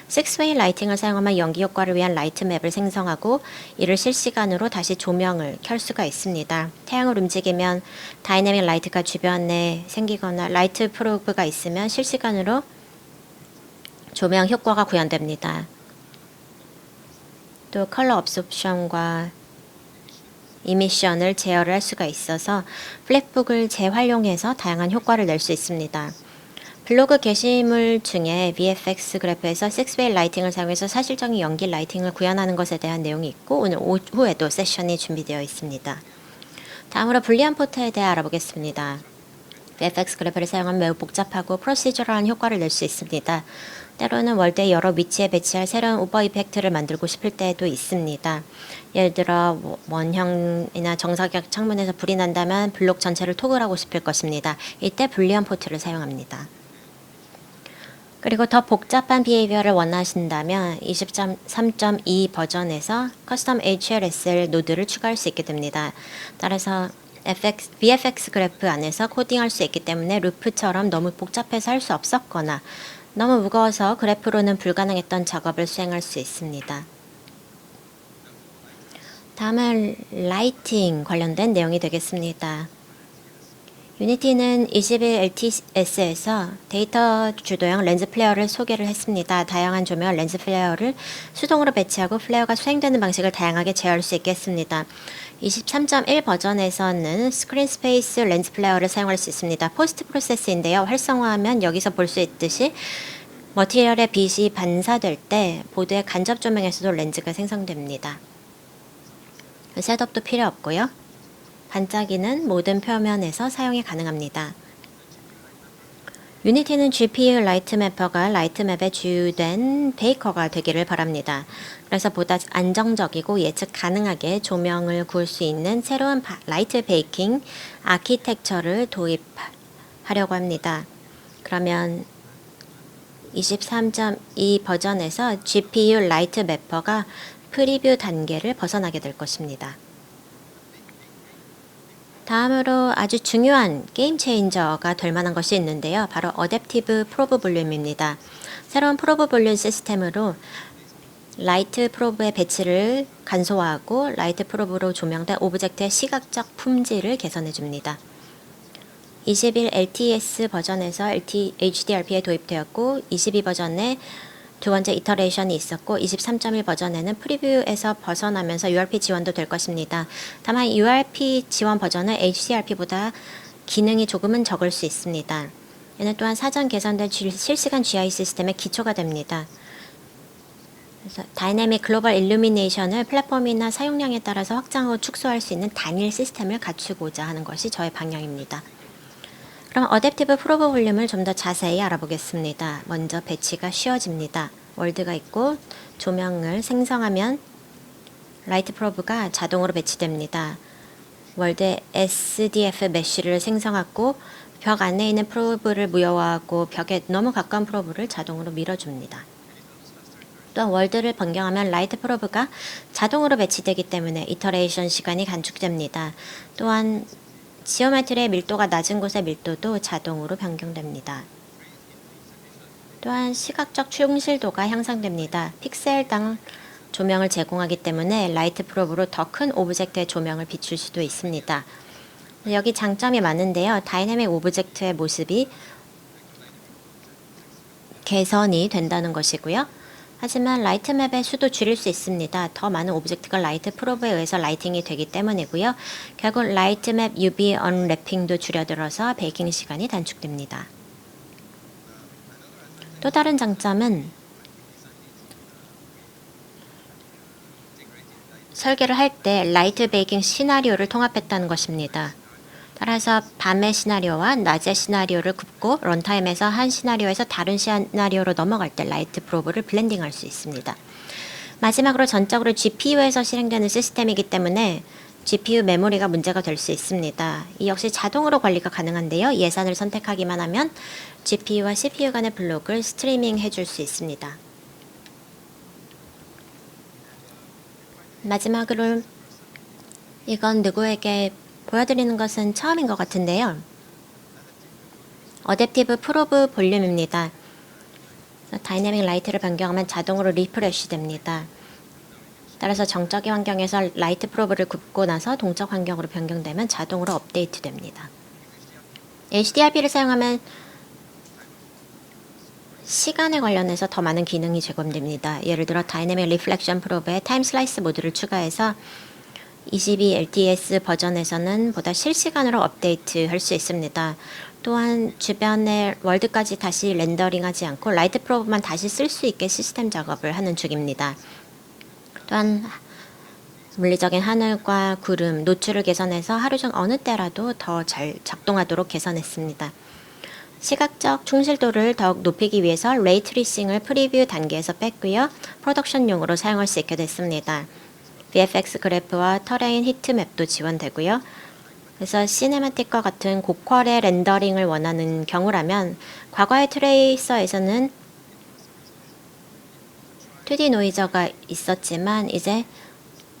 6-way 라이팅을 사용하면 연기 효과를 위한 라이트 맵을 생성하고 이를 실시간으로 다시 조명을 켤 수가 있습니다. 태양을 움직이면 다이내믹 라이트가 주변에 생기거나 라이트 프로브가 있으면 실시간으로 조명 효과가 구현됩니다. 또 컬러 업소션과 이미션을 제어를 할 수가 있어서 플랫북을 재활용해서 다양한 효과를 낼 수 있습니다. 블로그 게시물 중에 VFX 그래프에서 6-way 라이팅을 사용해서 사실적인 연기 라이팅을 구현하는 것에 대한 내용이 있고 오늘 오후에도 세션이 준비되어 있습니다. 다음으로 불리한 포트에 대해 알아보겠습니다. VFX 그래프를 사용하면 매우 복잡하고 프로시저럴한 효과를 낼 수 있습니다. 때로는 월드의 여러 위치에 배치할 새로운 오버 이펙트를 만들고 싶을 때도 있습니다. 예를 들어 원형이나 정사각 창문에서 불이 난다면 블록 전체를 토글하고 싶을 것입니다. 이때 불리한 포트를 사용합니다. 그리고 더 복잡한 비헤이비어를 원하신다면 23.2 버전에서 커스텀 HLSL 노드를 추가할 수 있게 됩니다. 따라서 VFX 그래프 안에서 코딩할 수 있기 때문에 루프처럼 너무 복잡해서 할 수 없었거나 너무 무거워서 그래프로는 불가능했던 작업을 수행할 수 있습니다. 다음은 라이팅 관련된 내용이 되겠습니다. 유니티는 21LTS에서 데이터 주도형 렌즈 플레어를 소개를 했습니다. 다양한 조명 렌즈 플레어를 수동으로 배치하고 플레어가 수행되는 방식을 다양하게 제어할 수 있겠습니다. 23.1 버전에서는 스크린 스페이스 렌즈 플레어를 사용할 수 있습니다. 포스트 프로세스인데요. 활성화하면 여기서 볼 수 있듯이 머티리얼의 빛이 반사될 때 보드의 간접 조명에서도 렌즈가 생성됩니다. 셋업도 필요 없고요. 반짝이는 모든 표면에서 사용이 가능합니다. 유니티는 GPU 라이트 매퍼가 라이트 맵의 주된 베이커가 되기를 바랍니다. 그래서 보다 안정적이고 예측 가능하게 조명을 구울 수 있는 새로운 라이트 베이킹 아키텍처를 도입하려고 합니다. 그러면 23.2 버전에서 GPU 라이트 매퍼가 프리뷰 단계를 벗어나게 될 것입니다. 다음으로 아주 중요한 게임 체인저가 될 만한 것이 있는데요. 바로 어댑티브 프로브 볼륨입니다. 새로운 프로브 볼륨 시스템으로 라이트 프로브의 배치를 간소화하고 라이트 프로브로 조명된 오브젝트의 시각적 품질을 개선해 줍니다. 21LTS 버전에서 HDRP에 도입되었고 22 버전에 두 번째 이터레이션이 있었고 23.1 버전에는 프리뷰에서 벗어나면서 URP 지원도 될 것입니다. 다만 URP 지원 버전은 HDRP보다 기능이 조금은 적을 수 있습니다. 얘는 또한 사전 개선된 실시간 GI 시스템의 기초가 됩니다. 그래서 다이내믹 글로벌 일루미네이션을 플랫폼이나 사용량에 따라서 확장하고 축소할 수 있는 단일 시스템을 갖추고자 하는 것이 저의 방향입니다. 그럼 어댑티브 프로브 볼륨을 좀 더 자세히 알아보겠습니다. 먼저 배치가 쉬워집니다. 월드가 있고 조명을 생성하면 라이트 프로브가 자동으로 배치됩니다. 월드에 SDF 메쉬를 생성하고 벽 안에 있는 프로브를 무효화하고 벽에 너무 가까운 프로브를 자동으로 밀어줍니다. 또한 월드를 변경하면 라이트 프로브가 자동으로 배치되기 때문에 이터레이션 시간이 단축됩니다. 또한 지오메트리의 밀도가 낮은 곳의 밀도도 자동으로 변경됩니다. 또한 시각적 충실도가 향상됩니다. 픽셀당 조명을 제공하기 때문에 라이트 프로브로 더 큰 오브젝트의 조명을 비출 수도 있습니다. 여기 장점이 많은데요. 다이내믹 오브젝트의 모습이 개선이 된다는 것이고요. 하지만 라이트 맵의 수도 줄일 수 있습니다. 더 많은 오브젝트가 라이트 프로브에 의해서 라이팅이 되기 때문이고요. 결국 라이트 맵 UV 언래핑도 줄여들어서 베이킹 시간이 단축됩니다. 또 다른 장점은 설계를 할 때 라이트 베이킹 시나리오를 통합했다는 것입니다. 따라서 밤의 시나리오와 낮의 시나리오를 굽고 런타임에서 한 시나리오에서 다른 시나리오로 넘어갈 때 라이트 프로브를 블렌딩할 수 있습니다. 마지막으로 전적으로 GPU에서 실행되는 시스템이기 때문에 GPU 메모리가 문제가 될 수 있습니다. 이 역시 자동으로 관리가 가능한데요. 예산을 선택하기만 하면 GPU와 CPU 간의 블록을 스트리밍 해줄 수 있습니다. 마지막으로 이건 누구에게 보여드리는 것은 처음인 것 같은데요. 어댑티브 프로브 볼륨입니다. 다이내믹 라이트를 변경하면 자동으로 리프레쉬 됩니다. 따라서 정적인 환경에서 라이트 프로브를 굽고 나서 동적 환경으로 변경되면 자동으로 업데이트 됩니다. HDRP를 사용하면 시간에 관련해서 더 많은 기능이 제공됩니다. 예를 들어 다이내믹 리플렉션 프로브에 타임 슬라이스 모드를 추가해서 22LTS 버전에서는 보다 실시간으로 업데이트 할 수 있습니다. 또한 주변의 월드까지 다시 렌더링하지 않고 라이트 프로브만 다시 쓸 수 있게 시스템 작업을 하는 중입니다. 또한 물리적인 하늘과 구름, 노출을 개선해서 하루 중 어느 때라도 더 잘 작동하도록 개선했습니다. 시각적 충실도를 더욱 높이기 위해서 레이 트리싱을 프리뷰 단계에서 뺐고요. 프로덕션용으로 사용할 수 있게 됐습니다. VFX 그래프와 터레인 히트맵도 지원되고요. 그래서 시네마틱과 같은 고퀄의 렌더링을 원하는 경우라면 과거의 트레이서에서는 2D 노이저가 있었지만 이제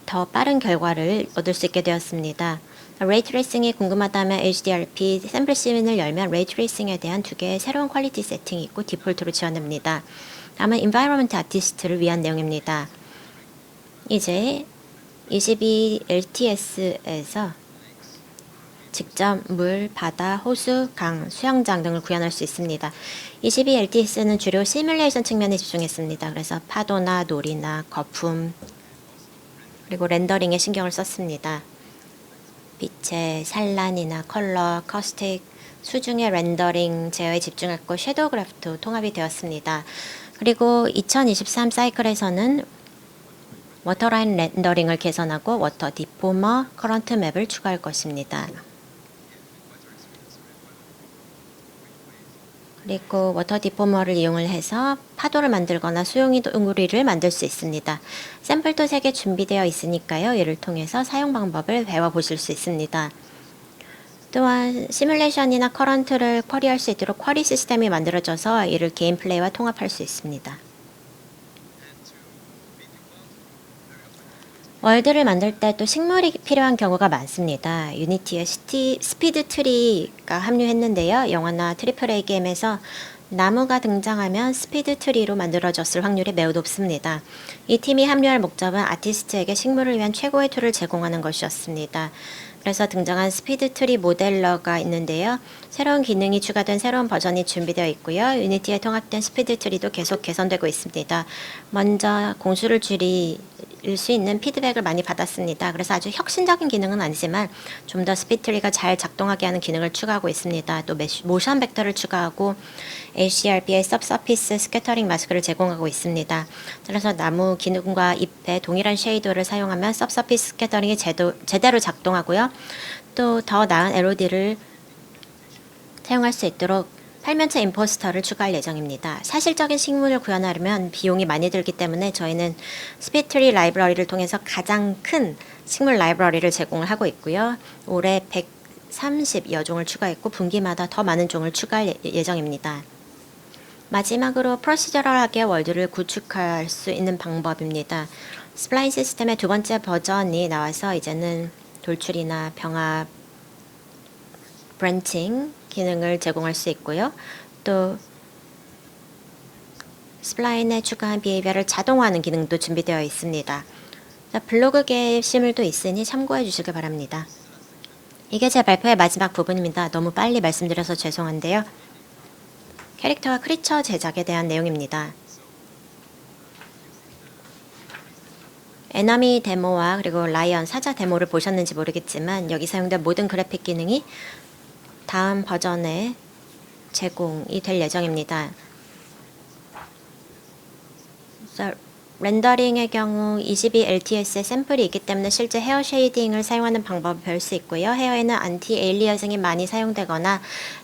더 빠른 결과를 얻을 수 있게 되었습니다. 레이 트레이싱이 궁금하다면 HDRP 샘플 씬을 열면 레이 트레이싱에 대한 두 개의 새로운 퀄리티 세팅이 있고 디폴트로 지원됩니다. 다음은 Environment Artist를 위한 내용입니다. 이제 22LTS에서 직접 물, 바다, 호수, 강, 수영장 등을 구현할 수 있습니다. 22LTS는 주로 시뮬레이션 측면에 집중했습니다. 그래서 파도나 놀이나 거품 그리고 렌더링에 신경을 썼습니다. 빛의 산란이나 컬러, 커스틱, 수중의 렌더링 제어에 집중했고 섀도우 그래프도 통합이 되었습니다. 그리고 2023 사이클에서는 워터라인 렌더링을 개선하고 워터 디포머, 커런트 맵을 추가할 것입니다. 그리고 워터 디포머를 이용을 해서 파도를 만들거나 수용이동구리를 만들 수 있습니다. 샘플도 3개 준비되어 있으니까요. 이를 통해서 사용 방법을 배워보실 수 있습니다. 또한 시뮬레이션이나 커런트를 쿼리할 수 있도록 쿼리 시스템이 만들어져서 이를 게임 플레이와 통합할 수 있습니다. 월드를 만들 때 또 식물이 필요한 경우가 많습니다. 유니티에 스피드 트리가 합류했는데요. 영화나 트리플 A 게임에서 나무가 등장하면 스피드 트리로 만들어졌을 확률이 매우 높습니다. 이 팀이 합류할 목적은 아티스트에게 식물을 위한 최고의 툴을 제공하는 것이었습니다. 그래서 등장한 스피드 트리 모델러가 있는데요. 새로운 기능이 추가된 새로운 버전이 준비되어 있고요. 유니티에 통합된 스피드 트리도 계속 개선되고 있습니다. 먼저 공수를 줄일 수 있는 피드백을 많이 받았습니다. 그래서 아주 혁신적인 기능은 아니지만 좀 더 스피드 트리가 잘 작동하게 하는 기능을 추가하고 있습니다. 또 모션 벡터를 추가하고 HDRP의 서피스 스캐터링 마스크를 제공하고 있습니다. 따라서 나무 기능과 잎에 동일한 쉐이더를 사용하면 서피스 스캐터링이 제대로 작동하고요. 또 더 나은 LOD를 사용할 수 있도록 팔면체 임포스터를 추가할 예정입니다. 사실적인 식물을 구현하려면 비용이 많이 들기 때문에 저희는 스피트리 라이브러리를 통해서 가장 큰 식물 라이브러리를 제공을 하고 있고요. 올해 130여 종을 추가했고 분기마다 더 많은 종을 추가할 예정입니다. 마지막으로 프로시저럴하게 월드를 구축할 수 있는 방법입니다. 스플라인 시스템의 두 번째 버전이 나와서 이제는 돌출이나 병합, 브랜칭 기능을 제공할 수 있고요. 또 스플라인에 추가한 비헤이비어를 자동화하는 기능도 준비되어 있습니다. 블로그 게시물도 있으니 참고해 주시길 바랍니다. 이게 제 발표의 마지막 부분입니다. 너무 빨리 말씀드려서 죄송한데요. 캐릭터와 크리처 제작에 대한 내용입니다. 에너미 데모와 그리고 라이언 사자 데모를 보셨는지 모르겠지만 여기 사용된 모든 그래픽 기능이 다음 버전에 제공이 될 예정입니다. 렌더링의 경우 22LTS의 샘플이 있기 때문에 실제 헤어 쉐이딩을 사용하는 방법을 배울 수 있고요. 헤어에는 안티 에일리어싱이 많이 사용되거나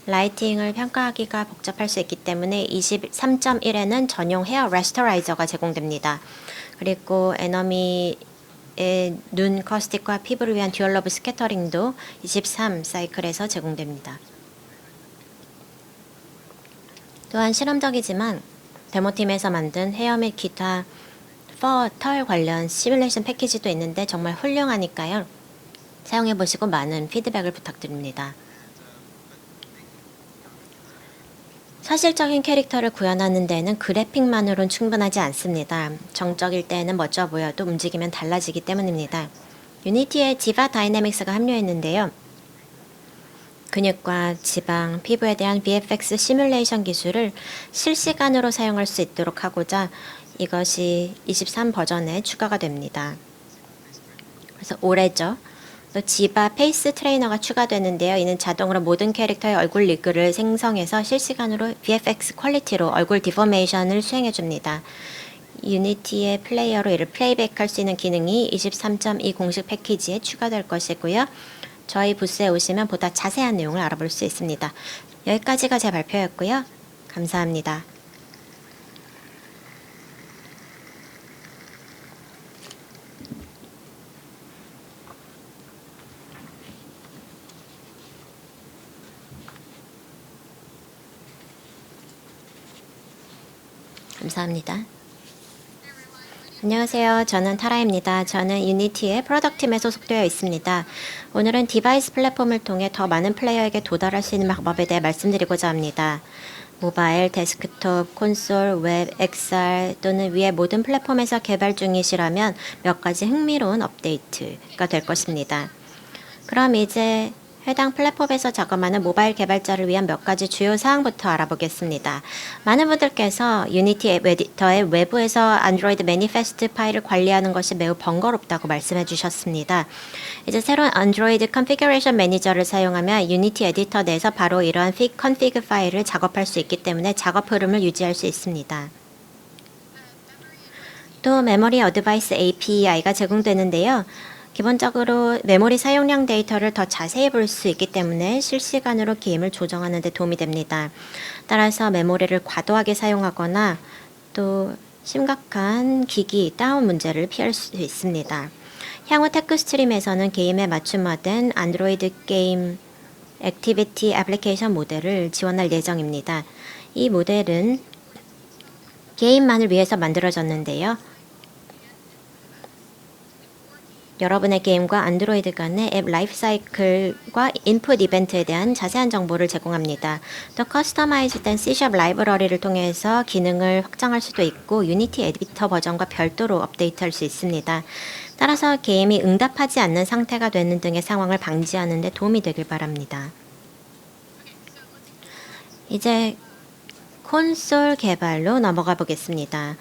라이팅을 평가하기가 복잡할 수 있기 때문에 23.1에는 전용 헤어 레스터라이저가 제공됩니다. 그리고 에너미의 눈 커스틱과 피부를 위한 듀얼러브 스캐터링도 23 사이클에서 제공됩니다. 또한 실험적이지만 데모팀에서 만든 헤어 및 기타 털 관련 시뮬레이션 패키지도 있는데 정말 훌륭하니까요. 사용해보시고 많은 피드백을 부탁드립니다. 사실적인 캐릭터를 구현하는 데에는 그래픽만으로는 충분하지 않습니다. 정적일 때에는 멋져 보여도 움직이면 달라지기 때문입니다. 유니티에 디바 다이내믹스가 합류했는데요. 근육과 지방, 피부에 대한 VFX 시뮬레이션 기술을 실시간으로 사용할 수 있도록 하고자 이것이 23 버전에 추가가 됩니다. 그래서 올해죠. 또 지바 페이스 트레이너가 추가되는데요. 이는 자동으로 모든 캐릭터의 얼굴 리그를 생성해서 실시간으로 VFX 퀄리티로 얼굴 디포메이션을 수행해 줍니다. 유니티의 플레이어로 이를 플레이백할 수 있는 기능이 23.2 공식 패키지에 추가될 것이고요. 저희 부스에 오시면 보다 자세한 내용을 알아볼 수 있습니다. 여기까지가 제 발표였고요. 감사합니다. 감사합니다. 안녕하세요. 저는 타라입니다. 저는 유니티의 프로덕트 팀에 소속되어 있습니다. 오늘은 디바이스 플랫폼을 통해 더 많은 플레이어에게 도달할 수 있는 방법에 대해 말씀드리고자 합니다. 모바일, 데스크톱, 콘솔, 웹, XR 또는 위의 모든 플랫폼에서 개발 중이시라면 몇 가지 흥미로운 업데이트가 될 것입니다. 그럼 이제 해당 플랫폼에서 작업하는 모바일 개발자를 위한 몇 가지 주요 사항부터 알아보겠습니다. 많은 분들께서 유니티 에디터의 외부에서 안드로이드 매니페스트 파일을 관리하는 것이 매우 번거롭다고 말씀해 주셨습니다. 이제 새로운 안드로이드 컨피그레이션 매니저를 사용하면 유니티 에디터 내에서 바로 이러한 컨피그 파일을 작업할 수 있기 때문에 작업 흐름을 유지할 수 있습니다. 또 메모리 어드바이스 API가 제공되는데요. 기본적으로 메모리 사용량 데이터를 더 자세히 볼 수 있기 때문에 실시간으로 게임을 조정하는 데 도움이 됩니다. 따라서 메모리를 과도하게 사용하거나 또 심각한 기기 다운 문제를 피할 수 있습니다. 향후 테크 스트림에서는 게임에 맞춤화된 안드로이드 게임 액티비티 애플리케이션 모델을 지원할 예정입니다. 이 모델은 게임만을 위해서 만들어졌는데요. 여러분의 게임과 안드로이드 간의 앱 라이프 사이클과 인풋 이벤트에 대한 자세한 정보를 제공합니다. 또 커스터마이즈된 C# 라이브러리를 통해서 기능을 확장할 수도 있고 유니티 에디터 버전과 별도로 업데이트할 수 있습니다. 따라서 게임이 응답하지 않는 상태가 되는 등의 상황을 방지하는 데 도움이 되길 바랍니다. 이제 콘솔 개발로 넘어가 보겠습니다.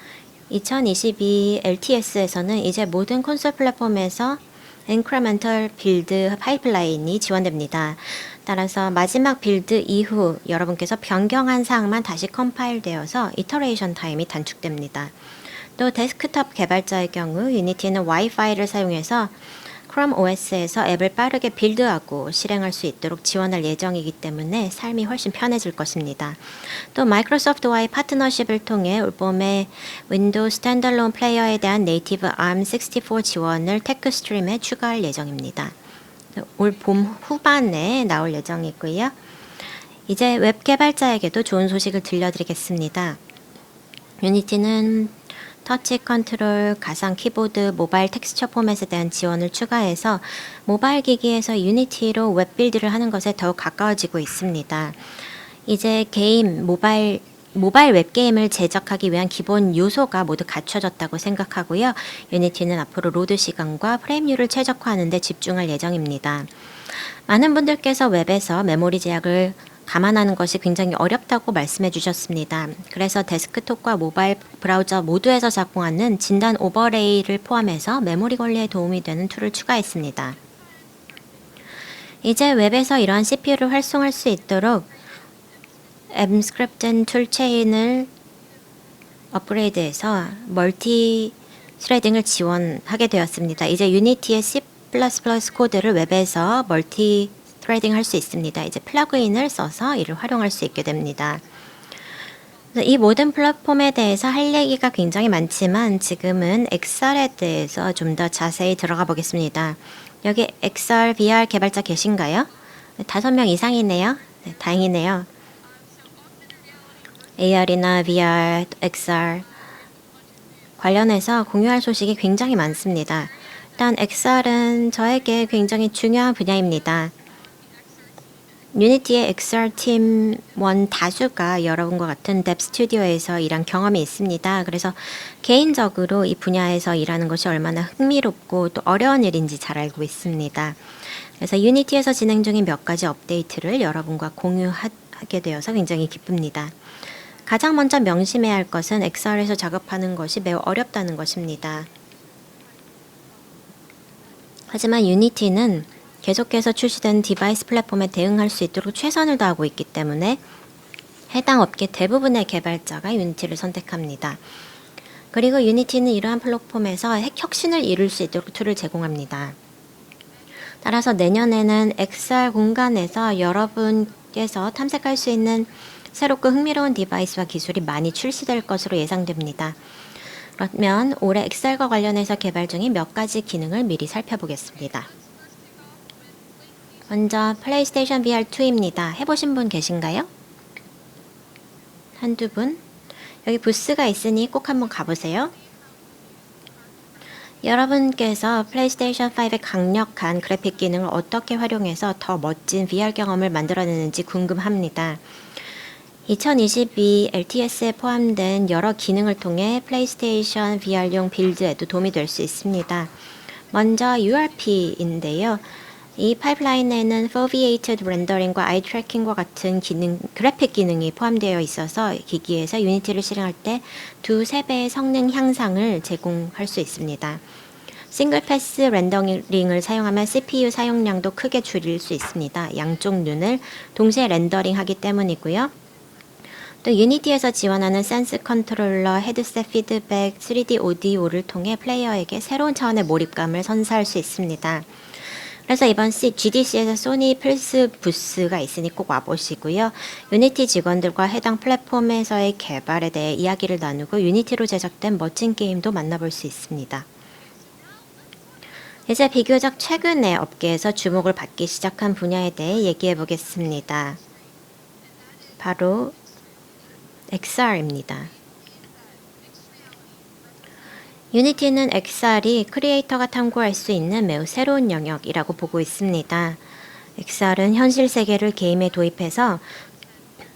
2022 LTS에서는 이제 모든 콘솔 플랫폼에서 인크리멘털 빌드 파이프라인이 지원됩니다. 따라서 마지막 빌드 이후 여러분께서 변경한 사항만 다시 컴파일되어서 이터레이션 타임이 단축됩니다. 또 데스크톱 개발자의 경우 유니티는 와이파이를 사용해서 크롬 OS에서 앱을 빠르게 빌드하고 실행할 수 있도록 지원할 예정이기 때문에 삶이 훨씬 편해질 것입니다. 또 마이크로소프트와의 파트너십을 통해 올봄에 윈도우 스탠드얼론 플레이어에 대한 네이티브 ARM64 지원을 테크 스트림에 추가할 예정입니다. 올 봄 후반에 나올 예정이고요. 이제 웹 개발자에게도 좋은 소식을 들려드리겠습니다. 유니티는 터치 컨트롤, 가상 키보드, 모바일 텍스처 포맷에 대한 지원을 추가해서 모바일 기기에서 유니티로 웹 빌드를 하는 것에 더욱 가까워지고 있습니다. 이제 게임, 모바일 웹게임을 제작하기 위한 기본 요소가 모두 갖춰졌다고 생각하고요. 유니티는 앞으로 로드 시간과 프레임률을 최적화하는 데 집중할 예정입니다. 많은 분들께서 웹에서 메모리 제약을 감안하는 것이 굉장히 어렵다고 말씀해 주셨습니다. 그래서 데스크톱과 모바일 브라우저 모두에서 작동하는 진단 오버레이를 포함해서 메모리 관리에 도움이 되는 툴을 추가했습니다. 이제 웹에서 이러한 CPU를 활성화할 수 있도록 Mscripten 툴체인을 업그레이드해서 멀티 스레딩을 지원하게 되었습니다. 이제 유니티의 C++ 코드를 웹에서 멀티 스레딩 할 수 있습니다. 이제 플러그인을 써서 이를 활용할 수 있게 됩니다. 이 모든 플랫폼에 대해서 할 얘기가 굉장히 많지만 지금은 XR에 대해서 좀 더 자세히 들어가 보겠습니다. 여기 XR, VR 개발자 계신가요? 5명 이상이네요. 네, 다행이네요. AR이나 VR, XR 관련해서 공유할 소식이 굉장히 많습니다. 일단 XR은 저에게 굉장히 중요한 분야입니다. 유니티의 XR 팀원 다수가 여러분과 같은 뎁 스튜디오에서 일한 경험이 있습니다. 그래서 개인적으로 이 분야에서 일하는 것이 얼마나 흥미롭고 또 어려운 일인지 잘 알고 있습니다. 그래서 유니티에서 진행 중인 몇 가지 업데이트를 여러분과 공유하게 되어서 굉장히 기쁩니다. 가장 먼저 명심해야 할 것은 XR에서 작업하는 것이 매우 어렵다는 것입니다. 하지만 유니티는 계속해서 출시되는 디바이스 플랫폼에 대응할 수 있도록 최선을 다하고 있기 때문에 해당 업계 대부분의 개발자가 유니티를 선택합니다. 그리고 유니티는 이러한 플랫폼에서 핵혁신을 이룰 수 있도록 툴을 제공합니다. 따라서 내년에는 XR 공간에서 여러분께서 탐색할 수 있는 새롭고 흥미로운 디바이스와 기술이 많이 출시될 것으로 예상됩니다. 그러면 올해 XR과 관련해서 개발 중인 몇 가지 기능을 미리 살펴보겠습니다. 먼저 플레이스테이션 VR2입니다. 해보신 분 계신가요? 한두 분? 여기 부스가 있으니 꼭 한번 가보세요. 여러분께서 플레이스테이션 5의 강력한 그래픽 기능을 어떻게 활용해서 더 멋진 VR 경험을 만들어내는지 궁금합니다. 2022 LTS에 포함된 여러 기능을 통해 플레이스테이션 VR용 빌드에도 도움이 될 수 있습니다. 먼저 URP인데요. 이 파이프라인에는 Foveated Rendering과 Eye Tracking과 같은 그래픽 기능이 포함되어 있어서 기기에서 유니티를 실행할 때 2~3배의 성능 향상을 제공할 수 있습니다. 싱글 패스 렌더링을 사용하면 CPU 사용량도 크게 줄일 수 있습니다. 양쪽 눈을 동시에 렌더링하기 때문이고요. 또 유니티에서 지원하는 센스 컨트롤러, 헤드셋 피드백, 3D 오디오를 통해 플레이어에게 새로운 차원의 몰입감을 선사할 수 있습니다. 그래서 이번 GDC에서 소니 플스 부스가 있으니 꼭 와보시고요. 유니티 직원들과 해당 플랫폼에서의 개발에 대해 이야기를 나누고 유니티로 제작된 멋진 게임도 만나볼 수 있습니다. 이제 비교적 최근에 업계에서 주목을 받기 시작한 분야에 대해 얘기해 보겠습니다. 바로 XR입니다. 유니티는 XR이 크리에이터가 탐구할 수 있는 매우 새로운 영역이라고 보고 있습니다. XR은 현실 세계를 게임에 도입해서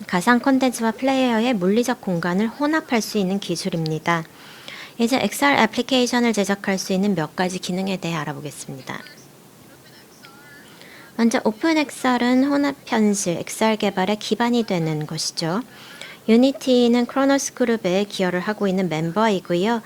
가상 콘텐츠와 플레이어의 물리적 공간을 혼합할 수 있는 기술입니다. 이제 XR 애플리케이션을 제작할 수 있는 몇 가지 기능에 대해 알아보겠습니다. 먼저 오픈XR은 혼합 현실, XR 개발의 기반이 되는 것이죠. 유니티는 크로노스 그룹에 기여를 하고 있는 멤버이고요.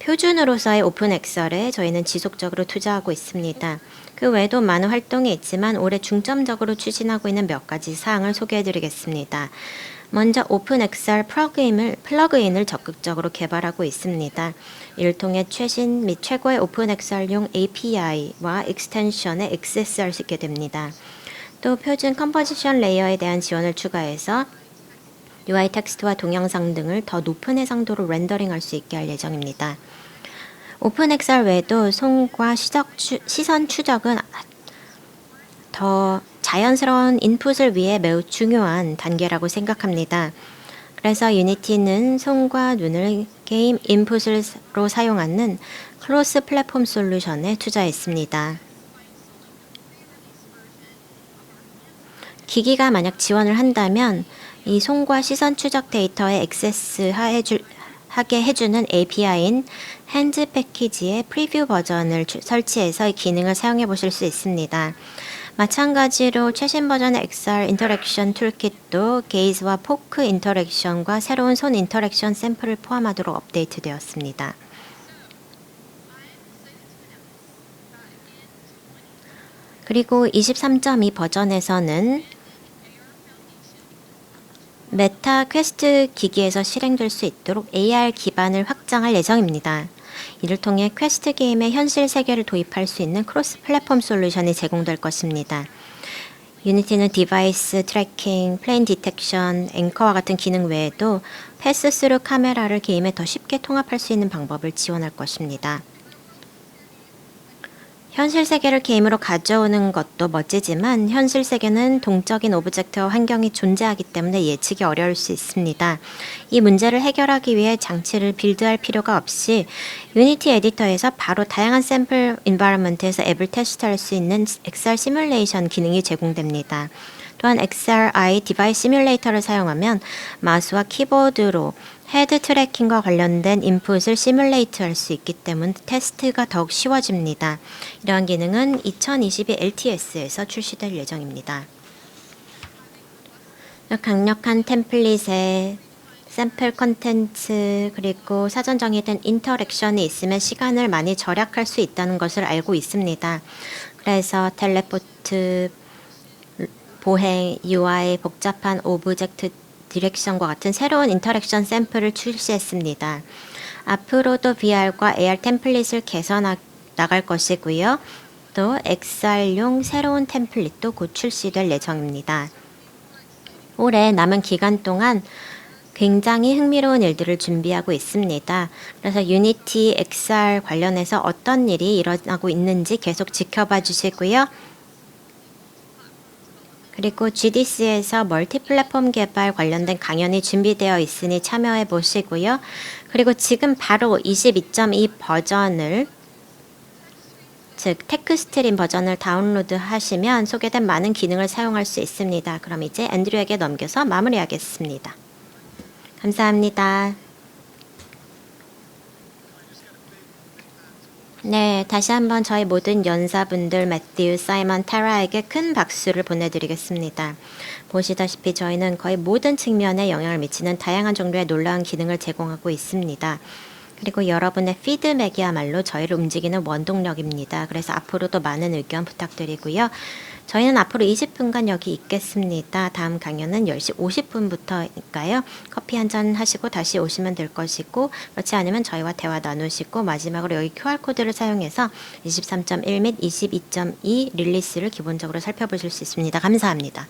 표준으로서의 오픈XR에 저희는 지속적으로 투자하고 있습니다. 그 외에도 많은 활동이 있지만 올해 중점적으로 추진하고 있는 몇 가지 사항을 소개해드리겠습니다. 먼저 오픈XR 플러그인을 적극적으로 개발하고 있습니다. 이를 통해 최신 및 최고의 오픈XR용 API와 익스텐션에 액세스할 수 있게 됩니다. 또 표준 컴포지션 레이어에 대한 지원을 추가해서 UI 텍스트와 동영상 등을 더 높은 해상도로 렌더링할 수 있게 할 예정입니다. 오픈XR 외에도 손과 시선 추적은 더 자연스러운 인풋을 위해 매우 중요한 단계라고 생각합니다. 그래서 유니티는 손과 눈을 게임 인풋으로 사용하는 크로스 플랫폼 솔루션에 투자했습니다. 기기가 만약 지원을 한다면 이 손과 시선 추적 데이터에 하게 해주는 API인 핸즈 패키지의 프리뷰 버전을 설치해서 이 기능을 사용해 보실 수 있습니다. 마찬가지로 최신 버전의 XR 인터랙션 툴킷도 게이즈와 포크 인터랙션과 새로운 손 인터랙션 샘플을 포함하도록 업데이트되었습니다. 그리고 23.2 버전에서는 메타 퀘스트 기기에서 실행될 수 있도록 AR 기반을 확장할 예정입니다. 이를 통해 퀘스트 게임의 현실 세계를 도입할 수 있는 크로스 플랫폼 솔루션이 제공될 것입니다. 유니티는 디바이스 트래킹, 플레인 디텍션, 앵커와 같은 기능 외에도 패스스루 카메라를 게임에 더 쉽게 통합할 수 있는 방법을 지원할 것입니다. 현실 세계를 게임으로 가져오는 것도 멋지지만 현실 세계는 동적인 오브젝트와 환경이 존재하기 때문에 예측이 어려울 수 있습니다. 이 문제를 해결하기 위해 장치를 빌드할 필요가 없이 유니티 에디터에서 바로 다양한 샘플 인바이러먼트에서 앱을 테스트할 수 있는 XR 시뮬레이션 기능이 제공됩니다. 또한 XRI 디바이스 시뮬레이터를 사용하면 마우스와 키보드로 헤드 트래킹과 관련된 인풋을 시뮬레이트할 수 있기 때문에 테스트가 더욱 쉬워집니다. 이러한 기능은 2022 LTS에서 출시될 예정입니다. 강력한 템플릿에 샘플 컨텐츠 그리고 사전 정의된 인터랙션이 있으면 시간을 많이 절약할 수 있다는 것을 알고 있습니다. 그래서 텔레포트, 보행, UI, 복잡한 오브젝트 디렉션과 같은 새로운 인터랙션 샘플을 출시했습니다. 앞으로도 VR과 AR 템플릿을 개선 나갈 것이고요. 또 XR용 새로운 템플릿도 곧 출시될 예정입니다. 올해 남은 기간 동안 굉장히 흥미로운 일들을 준비하고 있습니다. 그래서 유니티 XR 관련해서 어떤 일이 일어나고 있는지 계속 지켜봐 주시고요. 그리고 GDC에서 멀티 플랫폼 개발 관련된 강연이 준비되어 있으니 참여해 보시고요. 그리고 지금 바로 22.2 버전을 즉 테크스트림 버전을 다운로드 하시면 소개된 많은 기능을 사용할 수 있습니다. 그럼 이제 앤드류에게 넘겨서 마무리하겠습니다. 감사합니다. 네, 다시 한번 저희 모든 연사분들 매튜, 사이먼, 타라에게 큰 박수를 보내드리겠습니다. 보시다시피 저희는 거의 모든 측면에 영향을 미치는 다양한 종류의 놀라운 기능을 제공하고 있습니다. 그리고 여러분의 피드백이야말로 저희를 움직이는 원동력입니다. 그래서 앞으로도 많은 의견 부탁드리고요. 저희는 앞으로 20분간 여기 있겠습니다. 다음 강연은 10시 50분부터니까요. 커피 한잔 하시고 다시 오시면 될 것이고 그렇지 않으면 저희와 대화 나누시고 마지막으로 여기 QR코드를 사용해서 23.1 및 22.2 릴리스를 기본적으로 살펴보실 수 있습니다. 감사합니다.